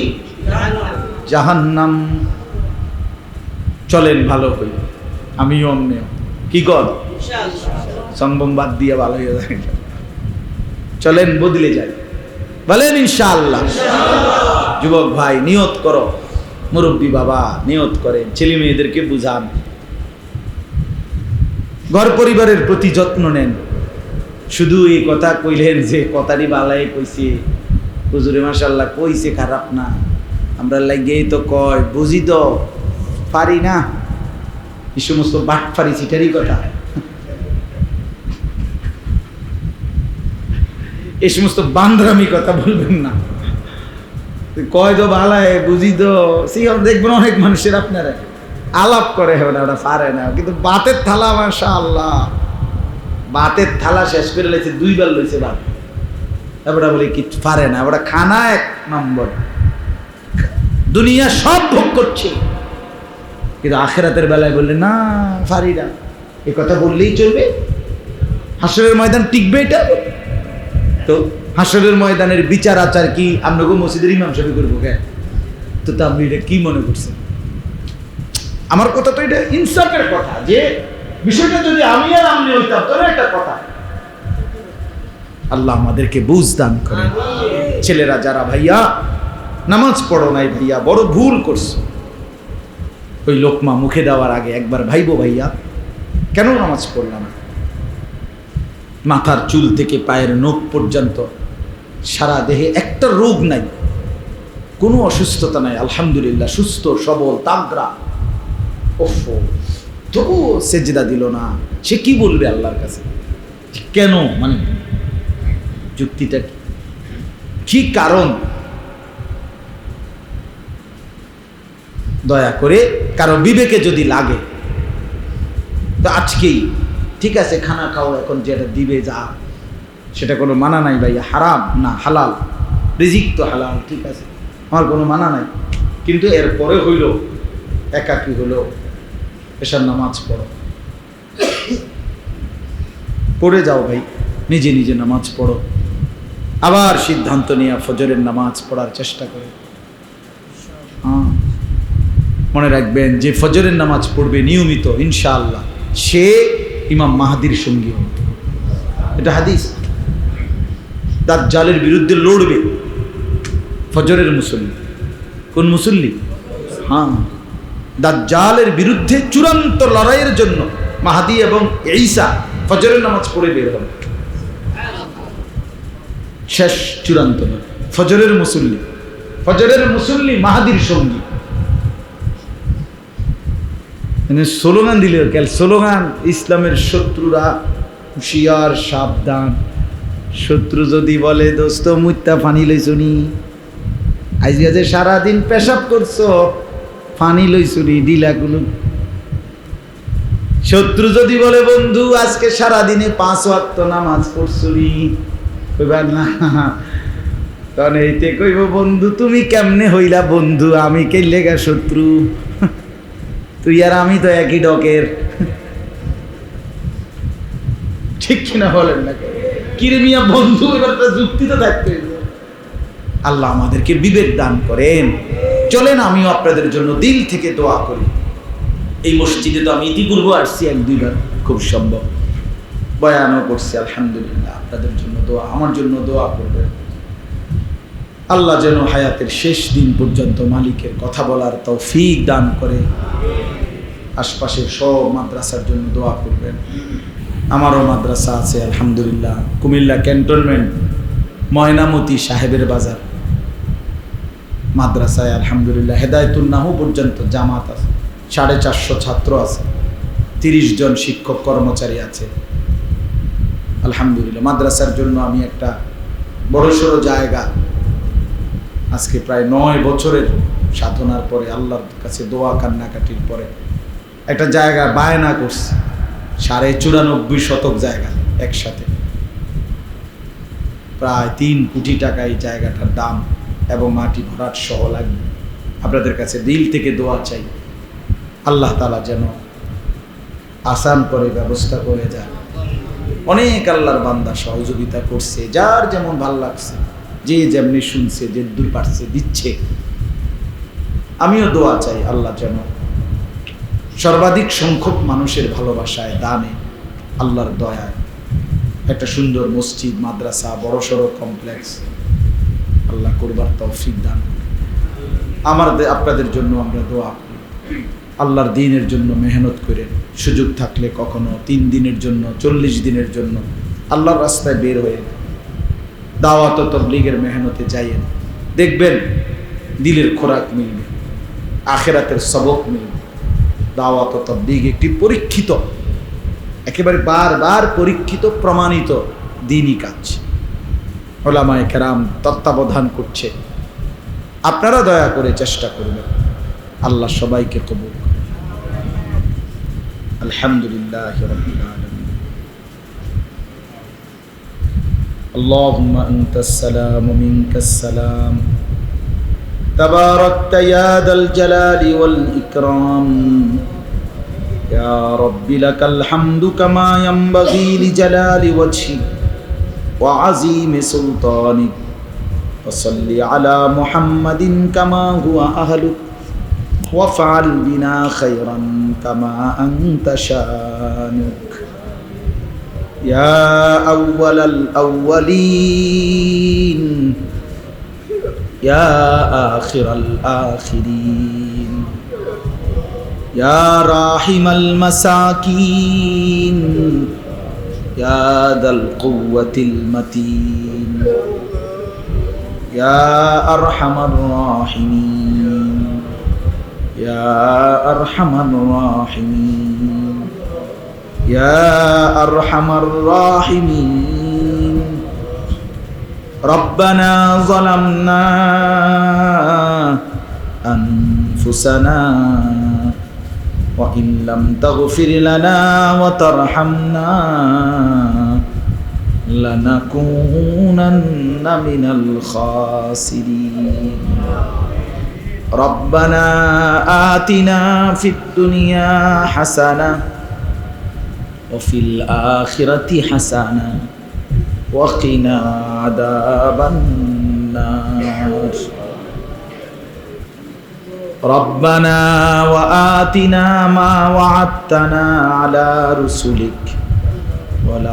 জাহান্নাম। চলেন ভালো হই, আমিও অমনে কি কর সংবম বাদ দিয়ে ভালো হয়ে যায়, চলেন বদলে যাই, বলেন ইনশাআল্লাহ। যুবক ভাই নিয়ত করো, মুরব্বী বাবা নিয়ত করেন, ছেলে মেয়েদেরকে বুঝান, ঘর পরিবারের প্রতি যত্ন নেন। শুধু এই কথা কইলেন যে কথাটি বালাই কইছে, হুজুরে মাশাআল্লাহ কইছে, খারাপ না, আমরা লাগেই তো কয়, বুঝি তো পারি না, এই সমস্ত বাটফারি চিটারি কথা, এই সমস্ত বান্দরামি কথা বলবেন না। কয় তো বালায় বুঝি তো, সেই দেখবেন অনেক মানুষের আপনারা আলাপ করে, ওটা পারে না, কিন্তু বাতের থালা মাশাআল্লাহ, বাতের থালা শেষ করে লেছে, 2 বার লইছে ভাত, ওটা বলে কি পারে না, ওটা খানা 1 নম্বর, দুনিয়া সব ভোগ করছে, কিন্তু আখিরাতের বেলায় বললে না পারি না, এ কথা বললেই চলবে? হাসরের ময়দান টিকবে এটা? তো হাসরের ময়দানের বিচার আচার কি আপনাকে মসজিদের ইমাম সাহেব করবো কে? তো আপনি এটা কি মনে করছেন? আমার কথা তো এটা ইনসাফের কথা, যে বিষয়টা যদি আমি আর আপনি হইতাম তাহলে একটা কথা। আল্লাহ আমাদেরকে বুঝ দান করেন। ছেলেরা যারা ভাইয়া নামাজ পড়ো নাই ভাইয়া, বড় ভুল করছো। ওই লোকমা মুখে দেওয়ার আগে একবার ভাইবো ভাইয়া, কেন নামাজ পড়লাম না? মাথার চুল থেকে পায়ের নখ পর্যন্ত সারা দেহে একটা রোগ নাই, কোনো অসুস্থতা নাই, আলহামদুলিল্লাহ সুস্থ সবল তাগড়া। ওফো, তবুও সেজদা দিল না, সে কি বলবে আল্লাহর কাছে? কেন, মানে যুক্তিটা কি কারণ? দয়া করে কারো বিবেকে যদি লাগে তো আজকেই ঠিক আছে, খানা খাও, এখন যেটা দিবে যা, সেটা কোনো মানা নাই ভাইয়া, হারাম না হালাল, রিজিক তো হালাল, ঠিক আছে, আমার কোনো মানা নাই, কিন্তু এরপরে হইল একাকী হলো, এশার নামাজ পড়ো, পড়ে যাও ভাই, নিজে নিজে নামাজ পড়ো, আবার সিদ্ধান্ত নিয়ে ফজরের নামাজ পড়ার চেষ্টা করো। হ্যাঁ, মনে রাখবেন যে ফজরের নামাজ পড়বে নিয়মিত, ইনশাআল্লাহ সে ইমাম মাহদির সঙ্গী হবে। এটা হাদিস। দাজ্জালের বিরুদ্ধে লড়বে ফজরের মুসল্লি। কোন মুসল্লি? হ্যাঁ, দাজ্জালের বিরুদ্ধে চূড়ান্ত লড়াইয়ের জন্য মাহদি এবং ঈসা ফজরের নামাজ পড়ে বের হবে। শেষ চূড়ান্ত ফজরের মুসল্লি, ফজরের মুসল্লি মাহদির সঙ্গী। স্লোগান দিলে কেল, স্লোগান ইসলামের শত্রুরা হুঁশিয়ার সাবধান। শত্রু যদি বলে দোস্ত মুত্তা পানি লইছুনি, আজকে যে সারাদিন পেশাব করছো, পানি লইছুনি ডিলাগুলো। শত্রু যদি বলে বন্ধু আজকে সারাদিনে 5 ওয়াক্ত নামাজ পড়ছুনি, কইবার না, তখন এইতে কইব বন্ধু তুমি কেমনে হইলা বন্ধু, আমি কে লেগা শত্রু, তুই আর আমি তো একই ডকের। ঠিক কিনা বলেন না? কিরে মিয়া বন্ধু, এবার তো যুক্তি তো থাকতে। আল্লাহ আমাদেরকে বিবেক দান করেন। চলেন আমিও আপনাদের জন্য দিল থেকে দোয়া করি। এই মসজিদে তো আমি ইতিপূর্বে আসছি 1-2 বার, খুব সম্ভব বয়ানও করছি, আলহামদুলিল্লাহ। আপনাদের জন্য দোয়া, আমার জন্য দোয়া করবেন। আল্লাহ যেন হায়াতের শেষ দিন পর্যন্ত মালিকের কথা বলার তৌফিক দান করে। আশপাশের সব মাদ্রাসার জন্য দোয়া করবেন। আমারও মাদ্রাসা আছে আলহামদুলিল্লাহ, কুমিল্লা ক্যান্টনমেন্ট ময়নামতি সাহেবের বাজার মাদ্রাসায় আলহামদুলিল্লাহ হেদায়েতুন নাহু পর্যন্ত জামাত আছে, 450 ছাত্র আছে, 30 জন শিক্ষক কর্মচারী আছে আলহামদুলিল্লাহ। মাদ্রাসার জন্য আমি একটা বড়সড় জায়গা, আজকে প্রায় 9 বছরের সাধনার পরে, আল্লাহর কাছে দোয়া কান্নাকাটির পরে একটা জায়গা বায়না করছি, 94.5 শতক জায়গা একসাথে, প্রায় 3 কোটি টাকা এই জায়গাটার দাম, এবং মাটি ভরাট সহ লাগবে। আপনাদের কাছে দিল থেকে দোয়া চাই, আল্লাহ তাআলা যেন আসান করে ব্যবস্থা করে দেন। অনেক আল্লাহর বান্দা সহযোগিতা করছে, যার যেমন ভাল লাগছে, যে যেমনি শুনছে, যে দূর পারছে দিচ্ছে। আমিও দোয়া চাই আল্লাহ যেন সর্বাধিক সংখ্যক মানুষের ভালোবাসায়, দানে, আল্লাহর দয়ায় একটা সুন্দর মসজিদ, মাদ্রাসা, বড়সড় কমপ্লেক্স আল্লাহ করবার তৌফিক দান। আপনাদের জন্য আমরা দোয়া করি, আল্লাহর দ্বীনের জন্য মেহনত করেন। সুযোগ থাকলে কখনো 3 দিনের জন্য, 40 দিনের জন্য আল্লাহর রাস্তায় বের হয়ে দাওয়াত ও তাবলীগের মেহনতে যাইয়েন। দেখবেন দিলের খোরাক মিলবে, আখিরাতের সবক মিলবে। দাওয়াত ও তাবলীগ একটি পরীক্ষিত, একেবারে বারবার পরীক্ষিত, প্রমাণিত দ্বীনি কাজ। উলামায়ে কেরাম তত্ত্বাবধান করছে, আপনারা দয়া করে চেষ্টা করবেন। আল্লাহ সবাইকে কবুল করুন। আলহামদুলিল্লাহি রাব্বিল আলামিন। আল্লাহুম্মা আনতাস সালাম ওয়া মিনকাস সালাম, তাবারাকতা ইয়া যাল জালালি ওয়াল ইকরাম। ইয়া রাব্বি লাকাল হামদু কামা ইয়ানবাগি লিজালালি ওয়াজহিক ওয়া আযীমি সুলতানিক। وصل على محمد كما هو أهلك وافعل بنا خيرا كما أنت شانك يا أول الأولين يا آخر الآخرين يا راحم المساكين يا ذا القوة المتين يا أرحم الراحمين يا أرحم الراحمين يا أرحم الراحمين ربنا ظلمنا أنفسنا وإن لم تغفر لنا وترحمنا لنكونن من الخاسرين ربنا آتنا في الدنيا حسنة وفي الآخرة حسنة وقنا عذاب النار ربنا وآتنا ما وعدتنا على رسلك ولا